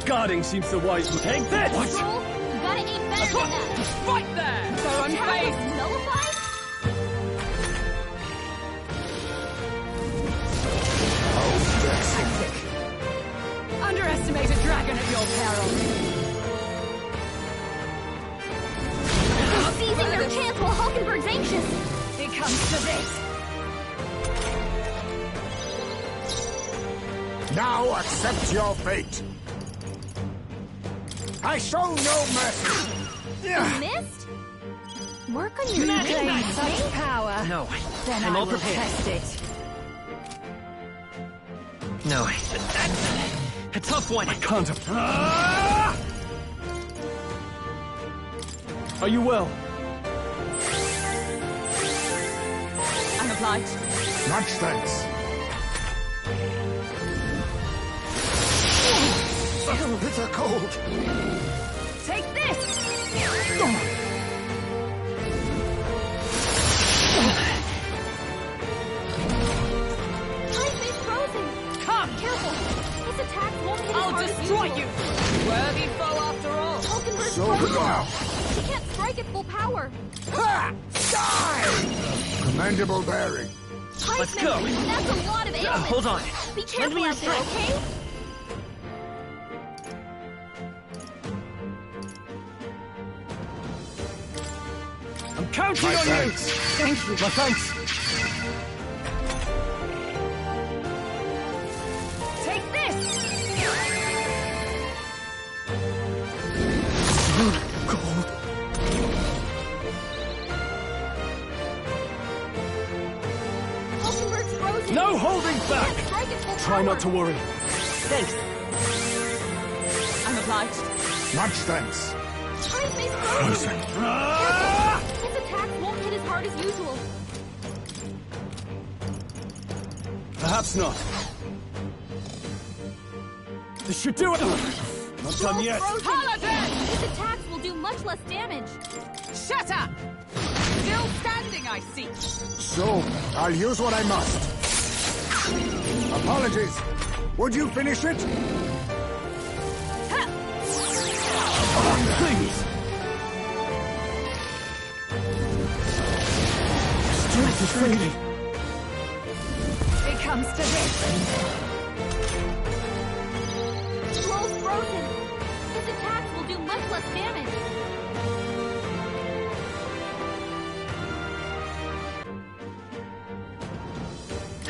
Guarding seems the wise move. Take this! Stroll, you gotta aim better than that! Right there! So Talent unfazed! nullified? Underestimate a dragon at your peril. They're seizing their chance while Hulkenberg's anxious! It comes to this. Now accept your fate. I show no mercy. You missed? Work on your You claim such power. No, Then I'm I all will prepared. test it. No, a tough one. I can't. Are you well? I'm obliged. Much thanks. Bitter cold. Take this. Heisman's frozen! Come! Careful! His attack won't hit his I'll heart as destroy usual. you! Worthy foe after all! Hulkenberg's So frozen! now. She can't strike at full power! Ha! Die! Commendable bearing. Let's Heisman, go. that's a lot of ailments! Hold on. Be Lend careful me your out there, strength. okay? I'm counting My on thanks. you! Thank you. My thanks! Take this. Hulkenberg's frozen! No holding back! Can't strike at full Try power. not to worry. Thanks. I'm obliged. Much thanks. Heisman's frozen! Careful! His attack won't hit as hard as usual. Perhaps not. This should do it! Not done yet! Paladin! His attacks will do much less damage. Shut up! Still standing, I see. So, I'll use what I must. Apologies. Would you finish it? Come on, please! Strength is fading. It comes to this. Scroll's frozen. His attacks will do much less damage.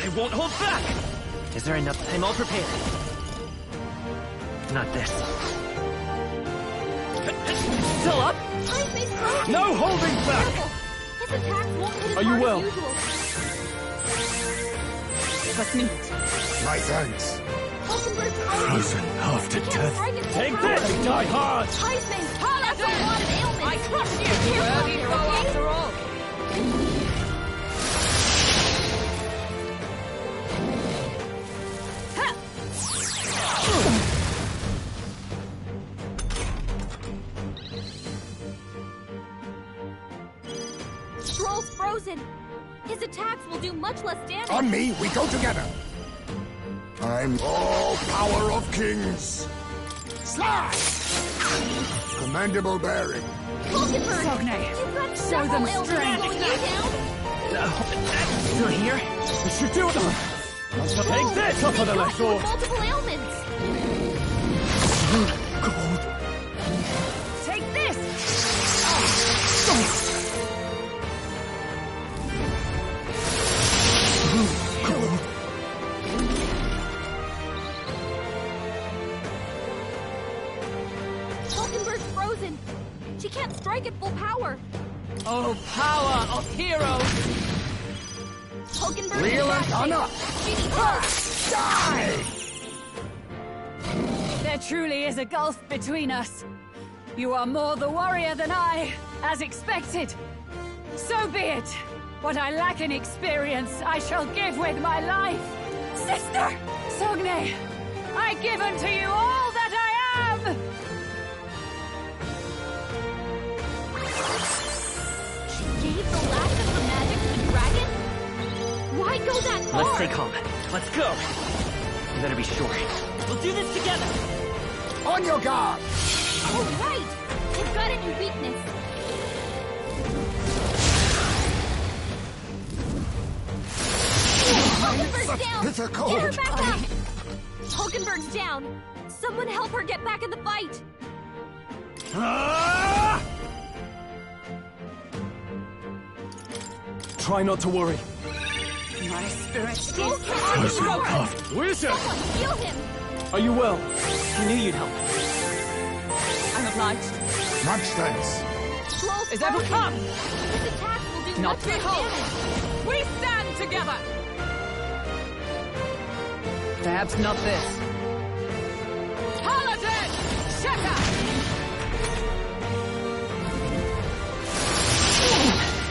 I won't hold back! Is there enough time? All prepared. Not this. Still up? Time is frozen. No holding back! Careful. His attacks won't hit as Are you hard well? as usual. Was nicht. My thanks. Hulkenberg's Frozen after death. Take this! Die hard! Heisman, that's a lot of ailments. I crush you! Careful out Worthy there, foe okay? after all. Stroll's frozen. His attacks will do much less damage. On me, we go together. I'm all power of kings. Slash! Commendable bearing. Hulkenberg, Sogne, you've got show several them ailments strength. slowing you down. Still here? This should do it! Take this! Tougher than I Got you with thought! multiple ailments. Gold! Take this! Gold! Hulkenberg's frozen. She can't strike at full power. Oh, power of heroes! Hulkenberg Wheel is and back. on up. She needs help. Die! There truly is a gulf between us. You are more the warrior than I, as expected. So be it. What I lack in experience, I shall give with my life. Sister! Sogne, I give unto you all that I am! She gave the last of her magic to the dragon? Why go that far? Let's stay calm. Let's go. You better be sure. We'll do this together. On your guard! Oh, right! They've got a new weakness. Hulkenberg's down! bitter Get her cold. back up! Hulkenberg's down! Someone help her get back in the fight! Try not to worry. My spirit Stroll is can't Wizard, power! Wizard! Someone heal him! Are you well? I knew you'd help. I'm obliged. Much thanks. Stroll's Is ever frozen. come? His attacks will do Not much less behold. damage. We stand together! Perhaps not this. Paladin! Shut up!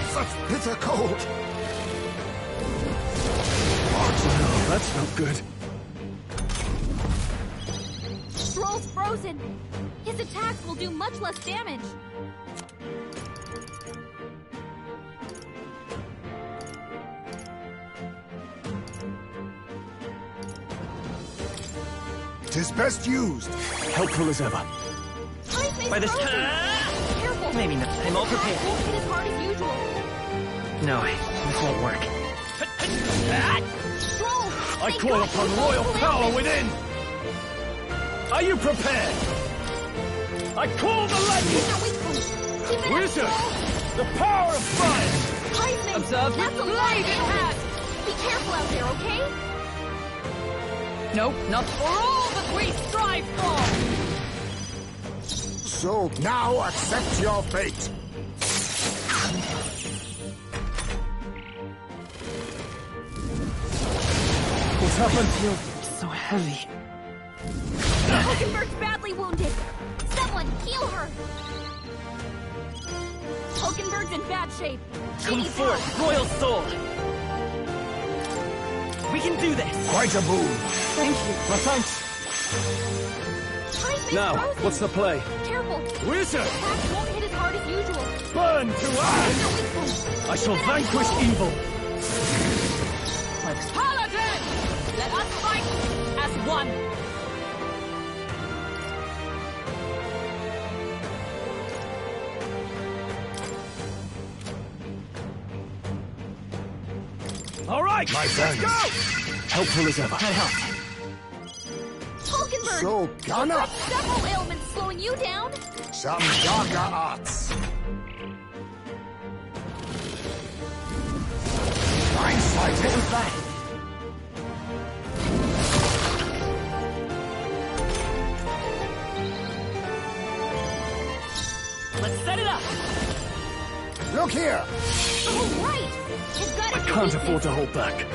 Such bitter cold. Oh, that's not good. Stroll's frozen. His attacks will do much less damage. Tis best used. Helpful as ever. By this time... Careful. Maybe not. I'm all prepared. Won't hit as hard as usual. No, this won't work. Stroll! I they call got upon you royal multiple power ailments. within! Are you prepared? I call the lightning! Keep it up, Wizard! Stroll. The power of fire! Heisman, Observe that's with a lot blade of in ailments. hand. Be careful out there, okay? Nope, not for all that we strive for! So, now accept your fate. What's happened? You're so heavy. Hulkenberg's badly wounded. Someone heal her. Hulkenberg's in bad shape. She Come needs forth, help. royal soul. We can do this. Quite a boon. Thank you. My thanks. is Now, frozen. what's the play? Careful. Wizard! Attack won't hit as hard as usual. Burn to ash! I shall vanquish evil! Paladin! Let us fight as one! All right, My let's friends. go! Helpful as ever. That helped. Hulkenberg! So, Gunnar! I've several ailments slowing you down. Some darker arts. Blindsided. What was that? Let's set it up! Look here! Oh, right! You've got I can't afford to hold back.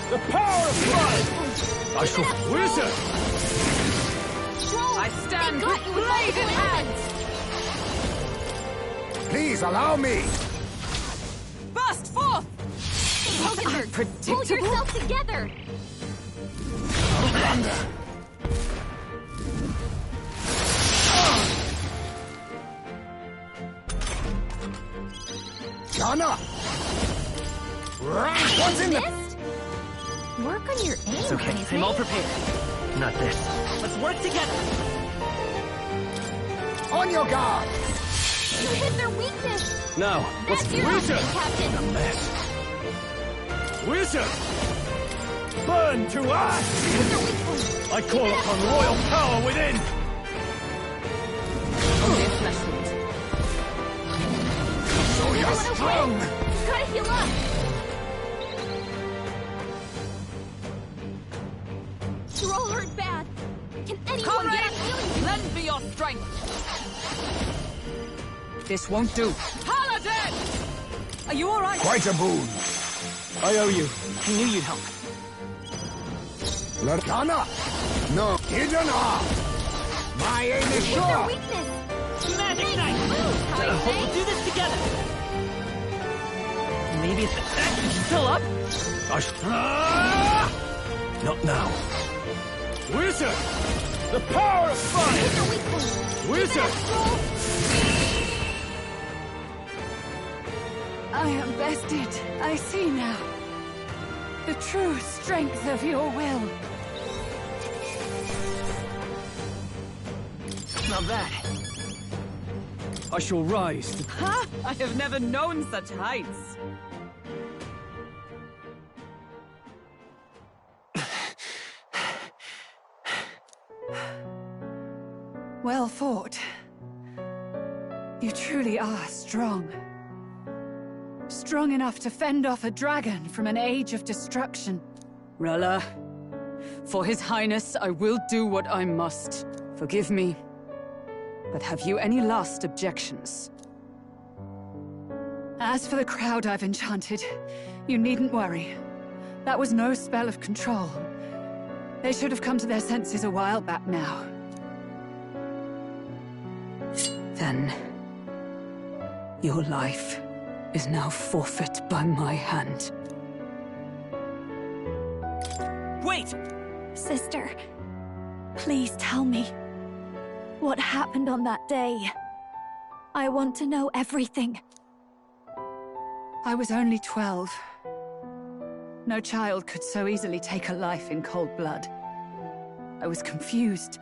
The power of blood! I shall... Wizard! I stand got you with bladed multiple hands! Please allow me! Burst forth! Hulkenberg, pull yourself together! Gunnar! What's in the... Missed? Work on your aim, It's okay. Paisley. I'm all prepared. Not this. Let's work together. On your guard! You hit their weakness! Now, what's... That's your Wizard! outfit, Captain! A mess. Wizard! Burn to ash! I call upon royal power within! Only a flesh wound. So you're Everyone strong! okay? Try to heal up! You're all hurt bad. Can anyone Comrade, get up healing? lend me your strength! This won't do. Paladin! Are you alright? Quite a boon. I owe you. I knew you'd help. Let Gunnar! No, hidden arm! My aim is Hit their sure! weakness! Magic Knight! We'll do this together. Maybe it's still up? Not now. Wizard! The power of fire! Wizard! I am bested. I see now. The true strength of your will. Now that. I shall rise to... Ha! I have never known such heights. Well fought. You truly are strong. Strong enough to fend off a dragon from an age of destruction. Rella, for His Highness, I will do what I must. Forgive me. But have you any last objections? As for the crowd I've enchanted, you needn't worry. That was no spell of control. They should have come to their senses a while back now. Then, your life is now forfeit by my hand. Wait! Sister, please tell me. What happened on that day? I want to know everything. I was only 12. No child could so easily take a life in cold blood. I was confused,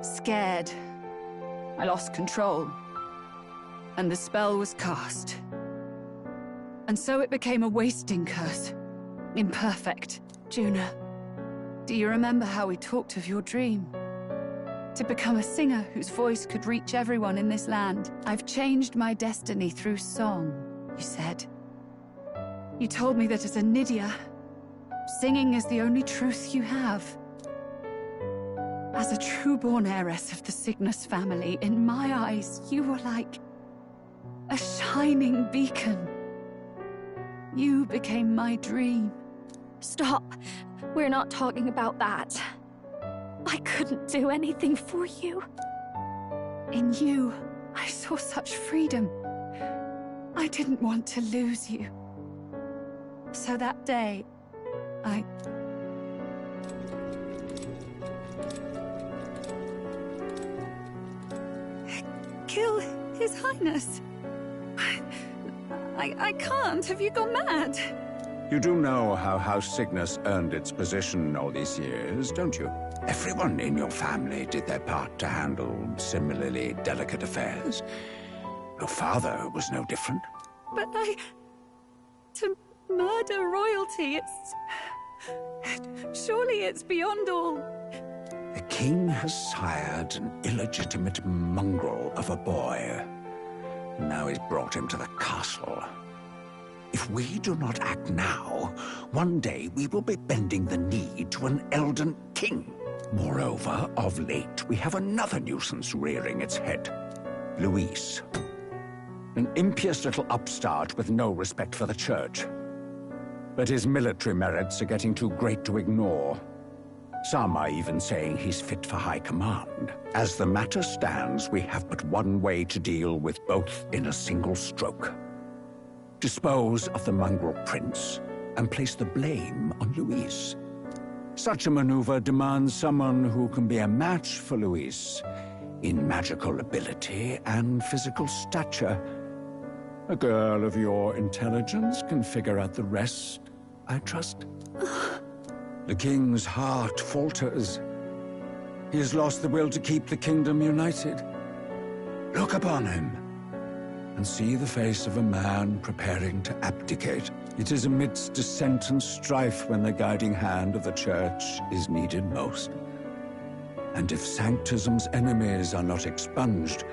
scared. I lost control. And the spell was cast. And so it became a wasting curse. Imperfect. Juna, do you remember how we talked of your dream? To become a singer whose voice could reach everyone in this land. I've changed my destiny through song, you said. You told me that as a Nydia, singing is the only truth you have. As a true-born heiress of the Cygnus family, in my eyes, you were like a shining beacon. You became my dream. Stop. We're not talking about that. I couldn't do anything for you. In you, I saw such freedom. I didn't want to lose you. So that day, I kill His Highness. I can't. Have you gone mad? You do know how House Cygnus earned its position all these years, don't you? Everyone in your family did their part to handle similarly delicate affairs. Your father was no different. But to murder royalty, surely it's beyond all. The king has sired an illegitimate mongrel of a boy. Now he's brought him to the castle. If we do not act now, one day we will be bending the knee to an Elden king. Moreover, of late, we have another nuisance rearing its head. Luis. An impious little upstart with no respect for the church. But his military merits are getting too great to ignore. Some are even saying he's fit for high command. As the matter stands, we have but one way to deal with both in a single stroke. Dispose of the mongrel prince and place the blame on Luis. Such a maneuver demands someone who can be a match for Luis in magical ability and physical stature. A girl of your intelligence can figure out the rest, I trust. The king's heart falters. He has lost the will to keep the kingdom united. Look upon him and see the face of a man preparing to abdicate. It is amidst dissent and strife when the guiding hand of the church is needed most. And if Sanctism's enemies are not expunged,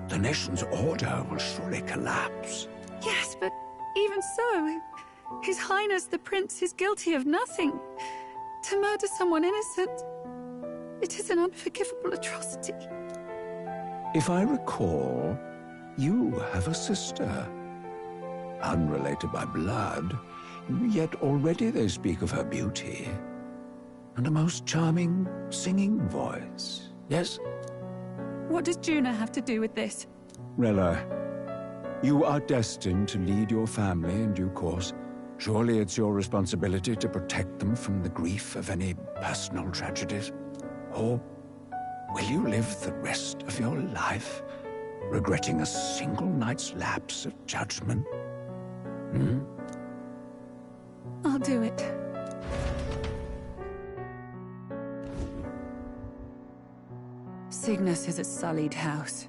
the nation's order will surely collapse. Yes, but even so, His Highness the Prince is guilty of nothing. To murder someone innocent, it is an unforgivable atrocity. If I recall, you have a sister. Unrelated by blood, yet already they speak of her beauty. And a most charming singing voice, yes? What does Juna have to do with this? Rella, you are destined to lead your family in due course. Surely it's your responsibility to protect them from the grief of any personal tragedies. Or will you live the rest of your life regretting a single night's lapse of judgment? I'll do it. Cygnus is a sullied house.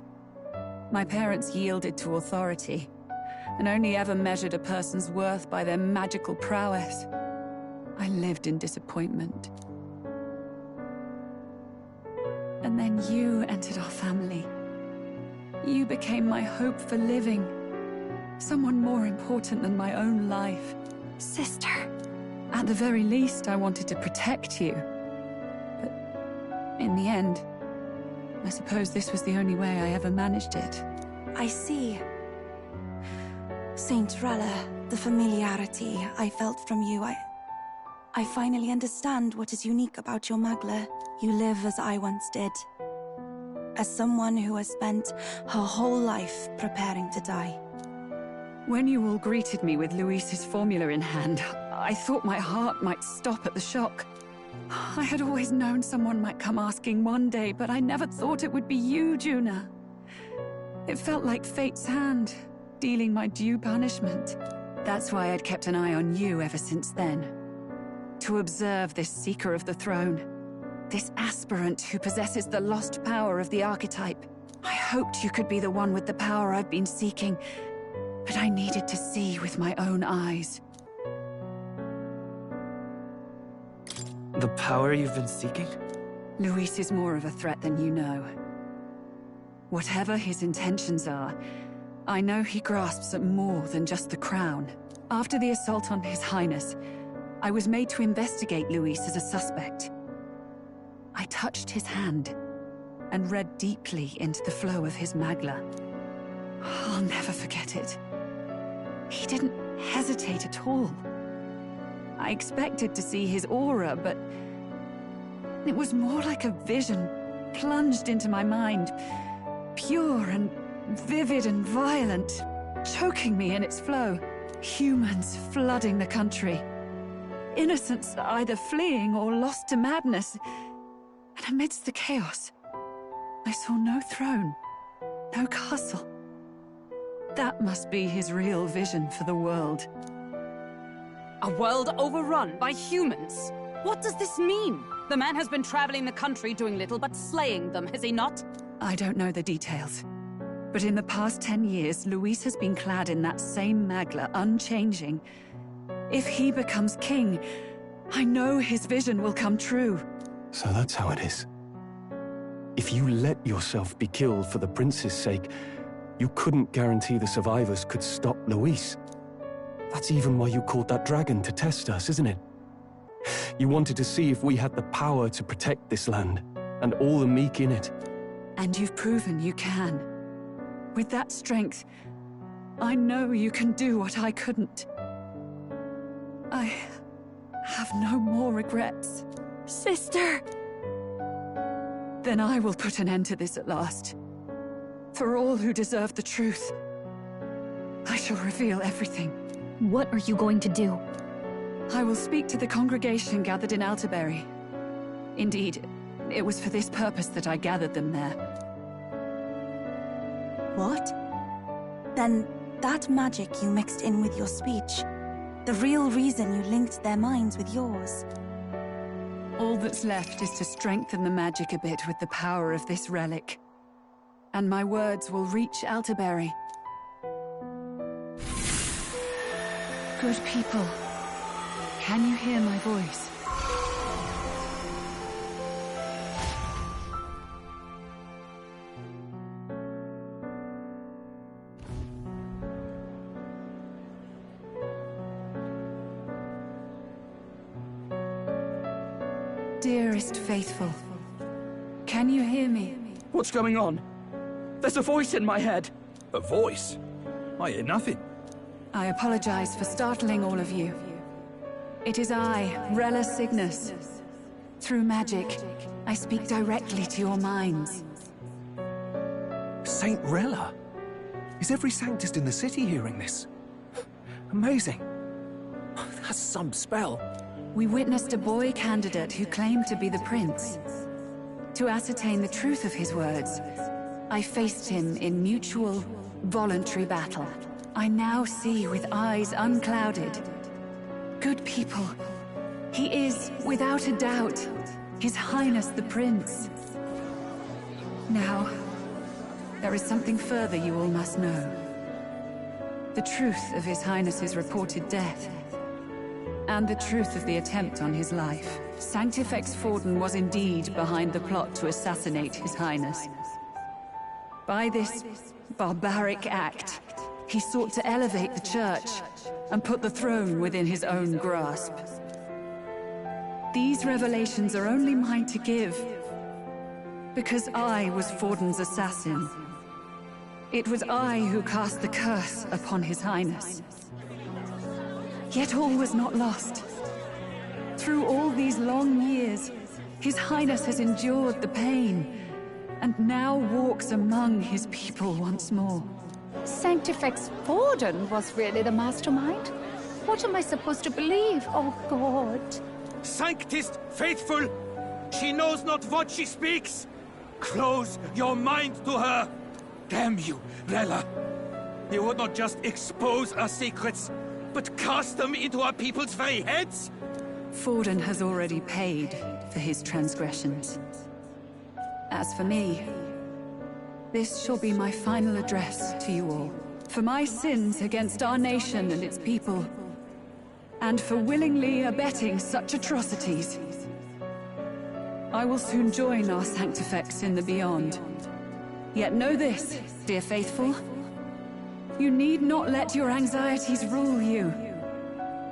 My parents yielded to authority, and only ever measured a person's worth by their magical prowess. I lived in disappointment. And then you entered our family. You became my hope for living. Someone more important than my own life. Sister. At the very least, I wanted to protect you. But in the end, I suppose this was the only way I ever managed it. I see. Saint Rella, the familiarity I felt from you, I finally understand what is unique about your Magla. You live as I once did. As someone who has spent her whole life preparing to die. When you all greeted me with Luis's formula in hand, I thought my heart might stop at the shock. I had always known someone might come asking one day, but I never thought it would be you, Juna. It felt like fate's hand, dealing my due punishment. That's why I'd kept an eye on you ever since then. To observe this seeker of the throne. This aspirant who possesses the lost power of the archetype. I hoped you could be the one with the power I've been seeking, but I needed to see with my own eyes. The power you've been seeking? Luis is more of a threat than you know. Whatever his intentions are, I know he grasps at more than just the crown. After the assault on His Highness, I was made to investigate Luis as a suspect. I touched his hand and read deeply into the flow of his Magla. I'll never forget it. He didn't hesitate at all. I expected to see his aura, but it was more like a vision plunged into my mind, pure and vivid and violent, choking me in its flow. Humans flooding the country. Innocents either fleeing or lost to madness. And amidst the chaos, I saw no throne, No castle. That must be his real vision for the world. A world overrun by humans? What does this mean? The man has been traveling the country doing little but slaying them, has he not? I don't know the details. But in the past 10 years, Luis has been clad in that same magla, unchanging. If he becomes king, I know his vision will come true. So that's how it is. If you let yourself be killed for the prince's sake, you couldn't guarantee the survivors could stop Luis. That's even why you called that dragon to test us, isn't it? You wanted to see if we had the power to protect this land, and all the meek in it. And you've proven you can. With that strength, I know you can do what I couldn't. I have no more regrets. Sister! Then I will put an end to this at last. For all who deserve the truth, I shall reveal everything. What are you going to do? I will speak to the congregation gathered in Alterbury. Indeed, it was for this purpose that I gathered them there. What? Then that magic you mixed in with your speech, the real reason you linked their minds with yours. All that's left is to strengthen the magic a bit with the power of this relic. And my words will reach Alterbury. Good people, can you hear my voice? Dearest faithful, can you hear me? What's going on? There's a voice in my head. A voice? I hear nothing. I apologize for startling all of you. It is I, Rella Cygnus. Through magic, I speak directly to your minds. Saint Rella? Is every Sanctist in the city hearing this? Amazing. That's some spell. We witnessed a boy candidate who claimed to be the prince. To ascertain the truth of his words, I faced him in mutual, voluntary battle. I now see with eyes unclouded. Good people, he is, without a doubt, His Highness the Prince. Now, there is something further you all must know. The truth of His Highness's reported death, and the truth of the attempt on his life. Sanctifex Forden was indeed behind the plot to assassinate His Highness. By this barbaric act, he sought to elevate the Church and put the throne within his own grasp. These revelations are only mine to give, because I was Forden's assassin. It was I who cast the curse upon His Highness. Yet all was not lost. Through all these long years, His Highness has endured the pain, and now walks among his people once more. Sanctifex Forden was really the mastermind? What am I supposed to believe? Oh, God. Sanctist faithful! She knows not what she speaks! Close your mind to her! Damn you, Rella! You would not just expose our secrets, but cast them into our people's very heads? Forden has already paid for his transgressions. As for me, this shall be my final address to you all. For my sins against our nation and its people, and for willingly abetting such atrocities. I will soon join our Sanctifex in the Beyond. Yet know this, dear faithful. You need not let your anxieties rule you.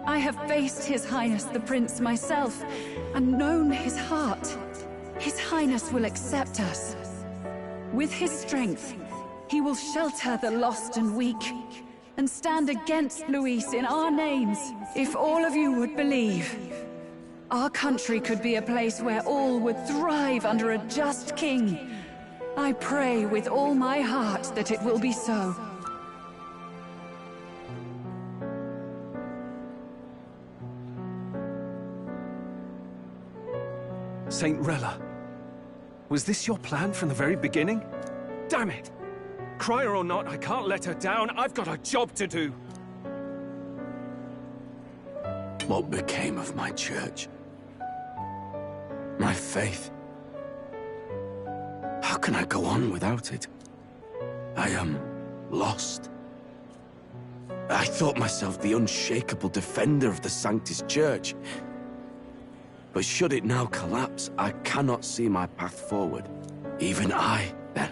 I have faced His Highness the Prince myself, and known his heart. His Highness will accept us. With his strength, he will shelter the lost and weak, and stand against Luis in our names. If all of you would believe, our country could be a place where all would thrive under a just king. I pray with all my heart that it will be so. Saint Rella, was this your plan from the very beginning? Damn it! Crier or not, I can't let her down. I've got a job to do. What became of my church? My faith? How can I go on without it? I am lost. I thought myself the unshakable defender of the Sanctus Church. But should it now collapse, I cannot see my path forward. Even I, then.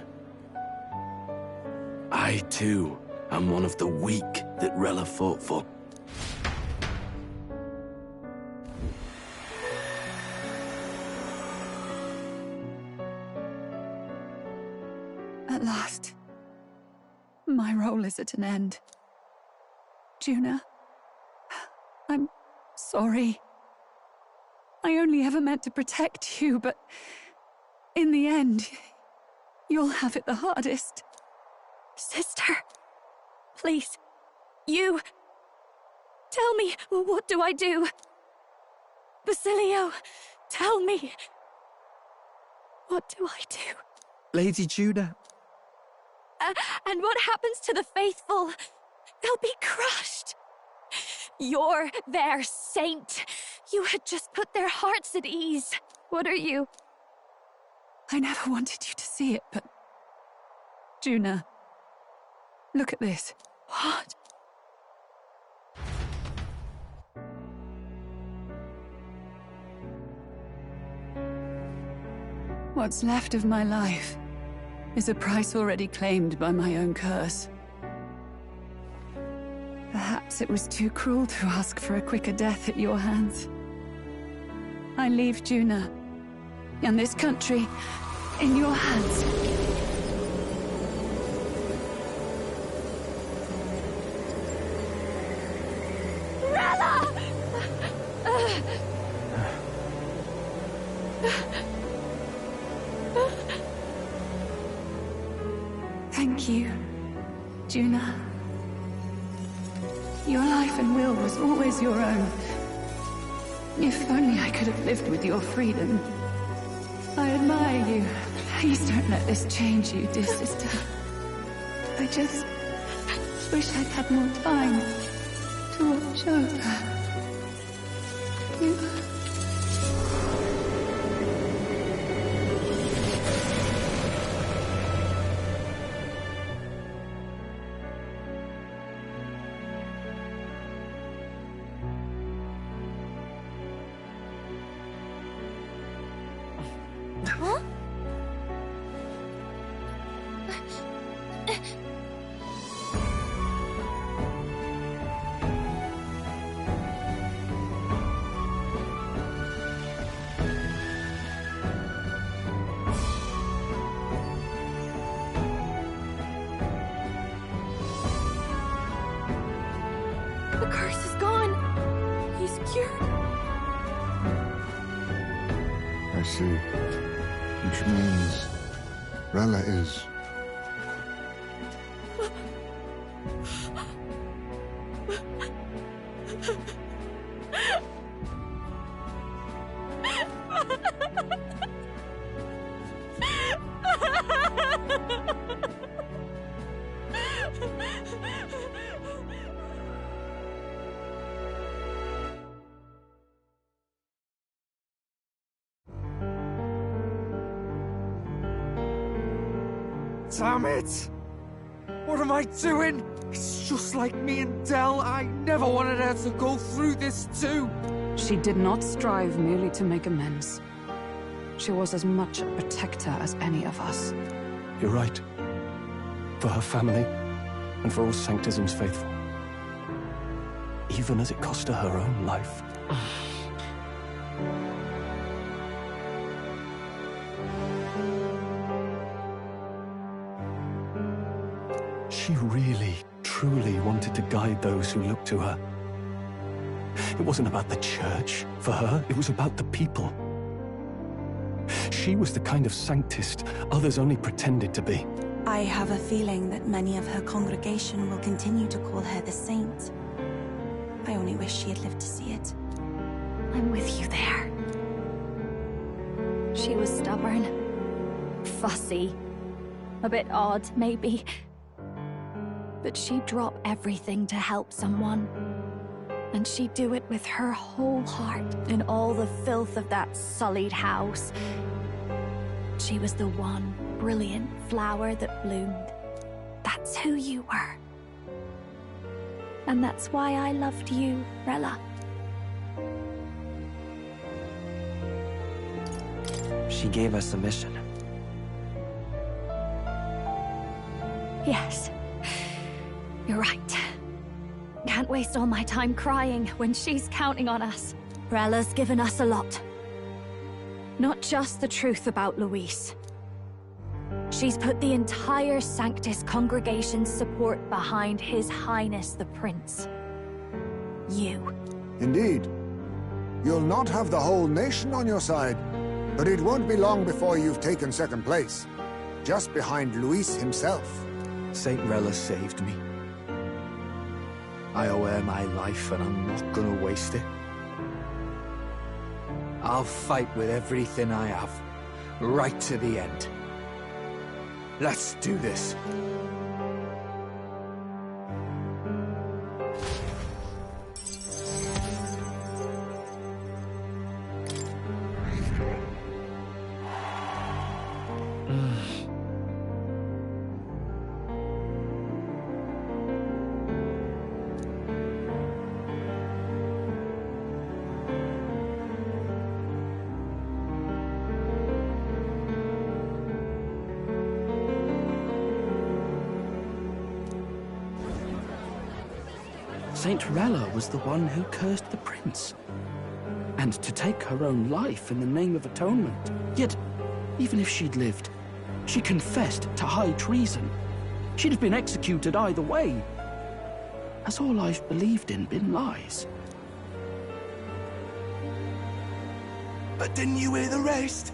I, too, am one of the weak that Rella fought for. At last, my role is at an end. Juna, I'm sorry. I only ever meant to protect you, but in the end, you'll have it the hardest. Sister, please, you... Tell me, what do I do? Basilio, tell me. What do I do? Lady Juna. And what happens to the faithful? They'll be crushed. You're their saint. You had just put their hearts at ease. What are you? I never wanted you to see it, but... Juna, look at this. What? What's left of my life is a price already claimed by my own curse. Perhaps it was too cruel to ask for a quicker death at your hands. I leave Juna and this country in your hands. Rella! Thank you, Juna. Your life and will was always your own. If only I could have lived with your freedom. I admire you. Please don't let this change you, dear sister. I just wish I'd had more time to watch over you. Huh? The curse is gone. He's cured. I see. Which means Rella is... Damn it! What am I doing? It's just like me and Del. I never wanted her to go through this too. She did not strive merely to make amends. She was as much a protector as any of us. You're right. For her family, and for all Sanctism's faithful. Even as it cost her her own life. She really, truly wanted to guide those who looked to her. It wasn't about the church, for her, it was about the people. She was the kind of Sanctist others only pretended to be. I have a feeling that many of her congregation will continue to call her the saint. I only wish she had lived to see it. I'm with you there. She was stubborn, fussy, a bit odd, maybe, that she'd drop everything to help someone. And she'd do it with her whole heart in all the filth of that sullied house. She was the one brilliant flower that bloomed. That's who you were. And that's why I loved you, Rella. She gave us a mission. Yes. You're right. Can't waste all my time crying when she's counting on us. Rella's given us a lot. Not just the truth about Luis. She's put the entire Sanctus congregation's support behind His Highness the Prince. You. Indeed. You'll not have the whole nation on your side, but it won't be long before you've taken second place, just behind Luis himself. Saint Rella saved me. I owe her my life, and I'm not gonna waste it. I'll fight with everything I have, right to the end. Let's do this. Saint Rella was the one who cursed the prince. And to take her own life in the name of atonement. Yet, even if she'd lived, she confessed to high treason. She'd have been executed either way. Has all I've believed in been lies? But didn't you hear the rest?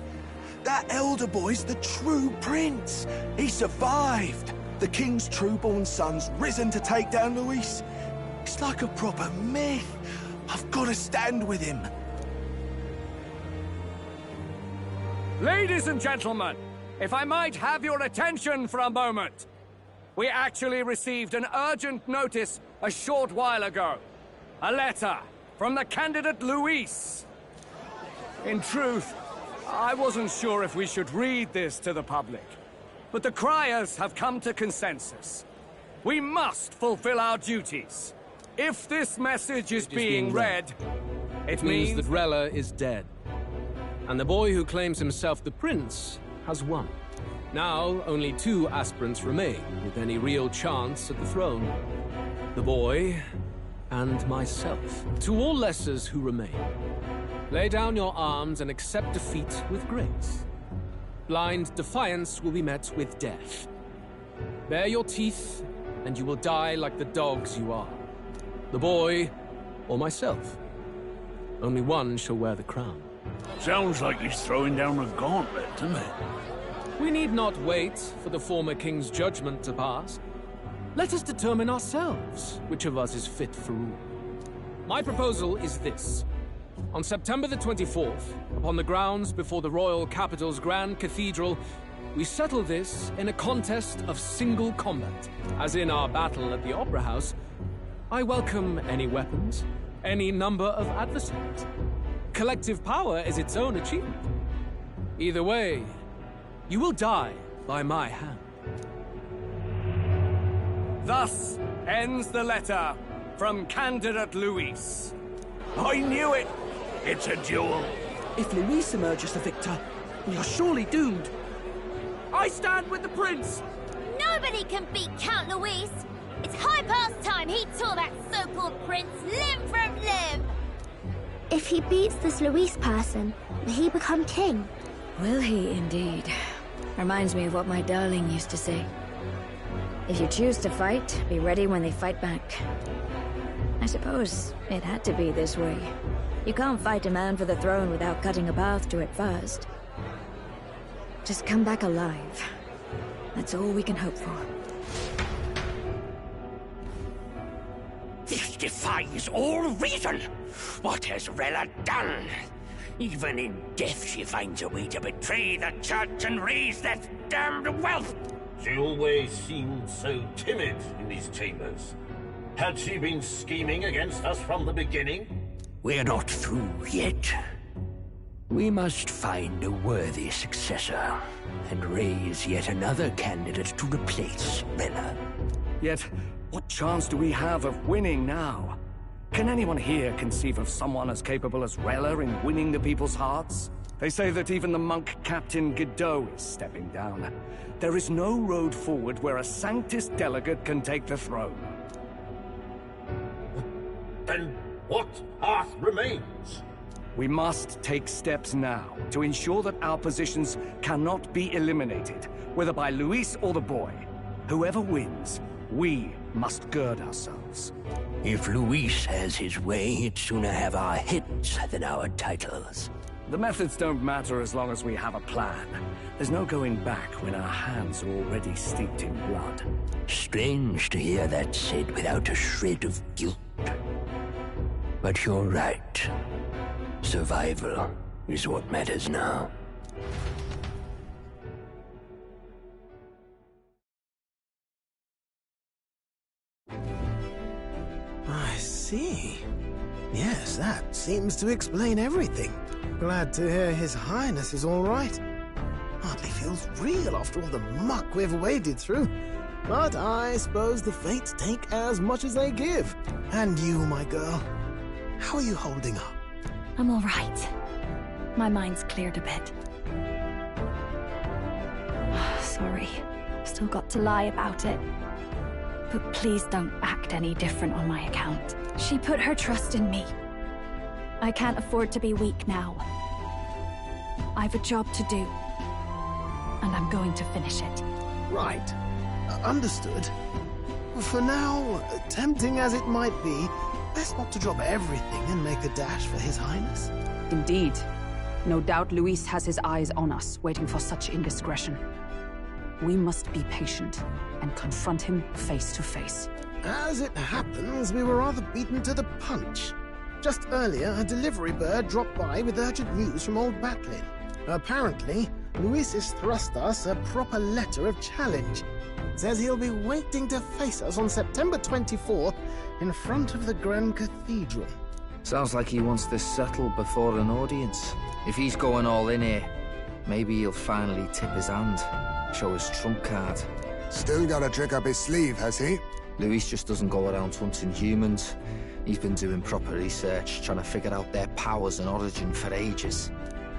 That elder boy's the true prince. He survived. The king's true-born son's risen to take down Luis. It's like a proper myth. I've got to stand with him. Ladies and gentlemen, if I might have your attention for a moment. We actually received an urgent notice a short while ago. A letter from the candidate Luis. In truth, I wasn't sure if we should read this to the public. But the criers have come to consensus. We must fulfill our duties. If this message is being read, it means that Rella is dead. And the boy who claims himself the prince has won. Now, only 2 aspirants remain with any real chance at the throne. The boy and myself. To all lessers who remain, lay down your arms and accept defeat with grace. Blind defiance will be met with death. Bare your teeth, and you will die like the dogs you are. The boy, or myself. Only one shall wear the crown. Sounds like he's throwing down a gauntlet, doesn't it? We need not wait for the former king's judgment to pass. Let us determine ourselves which of us is fit for rule. My proposal is this. On September the 24th, upon the grounds before the royal capital's Grand Cathedral, we settle this in a contest of single combat. As in our battle at the Opera House, I welcome any weapons, any number of adversaries. Collective power is its own achievement. Either way, you will die by my hand. Thus ends the letter from candidate Luis. I knew it! It's a duel. If Luis emerges the victor, we are surely doomed. I stand with the prince! Nobody can beat Count Luis! It's high past time he tore that so-called prince limb from limb! If he beats this Luis person, will he become king? Will he indeed? Reminds me of what my darling used to say. If you choose to fight, be ready when they fight back. I suppose it had to be this way. You can't fight a man for the throne without cutting a path to it first. Just come back alive. That's all we can hope for. This defies all reason! What has Rella done? Even in death she finds a way to betray the church and raise that damned wealth! She always seemed so timid in these chambers. Had she been scheming against us from the beginning? We're not through yet. We must find a worthy successor, and raise yet another candidate to replace Rella. Yet, what chance do we have of winning now? Can anyone here conceive of someone as capable as Rella in winning the people's hearts? They say that even the monk Captain Godot is stepping down. There is no road forward where a Sanctus delegate can take the throne. Then what path remains? We must take steps now to ensure that our positions cannot be eliminated, whether by Luis or the boy. Whoever wins, we must gird ourselves. If Luis has his way, he'd sooner have our heads than our titles. The methods don't matter as long as we have a plan. There's no going back when our hands are already steeped in blood. Strange to hear that said without a shred of guilt. But you're right. Survival is what matters now. I see. Yes, that seems to explain everything. Glad to hear His Highness is all right. Hardly feels real after all the muck we've waded through. But I suppose the fates take as much as they give. And you, my girl, how are you holding up? I'm all right. My mind's cleared a bit. Sorry. Still got to lie about it. But please don't act any different on my account. She put her trust in me. I can't afford to be weak now. I've a job to do. And I'm going to finish it. Right. Understood. For now, tempting as it might be, best not to drop everything and make a dash for His Highness. Indeed. No doubt Luis has his eyes on us, waiting for such indiscretion. We must be patient and confront him face to face. As it happens, we were rather beaten to the punch. Just earlier, a delivery bird dropped by with urgent news from Old Batlin. Apparently, Luis has thrust us a proper letter of challenge. Says he'll be waiting to face us on September 24th in front of the Grand Cathedral. Sounds like he wants this settled before an audience. If he's going all in here, maybe he'll finally tip his hand, show his trump card. Still got a trick up his sleeve, has he? Luis just doesn't go around hunting humans. He's been doing proper research, trying to figure out their powers and origin for ages.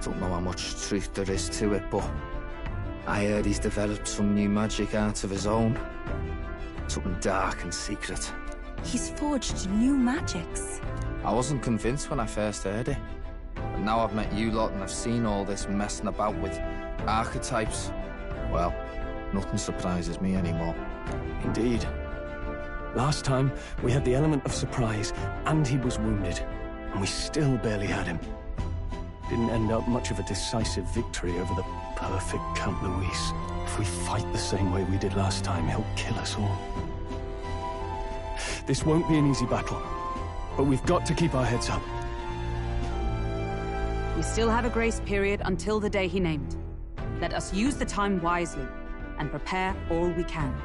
Don't know how much truth there is to it, but I heard he's developed some new magic art of his own. Something dark and secret. He's forged new magics. I wasn't convinced when I first heard it. But now I've met you lot and I've seen all this messing about with archetypes. Well, nothing surprises me anymore. Indeed. Last time, we had the element of surprise, and he was wounded. And we still barely had him. Didn't end up much of a decisive victory over the perfect Count Luis. If we fight the same way we did last time, he'll kill us all. This won't be an easy battle, but we've got to keep our heads up. We still have a grace period until the day he named. Let us use the time wisely and prepare all we can.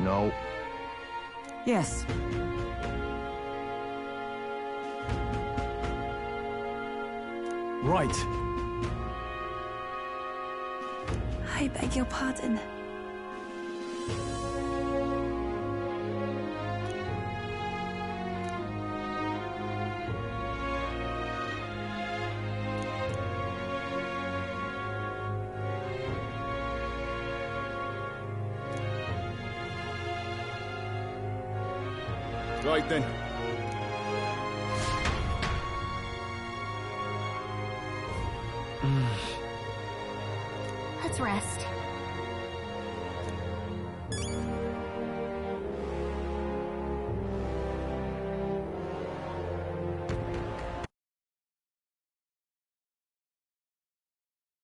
No. Yes. Right. I beg your pardon. Right then. Let's rest.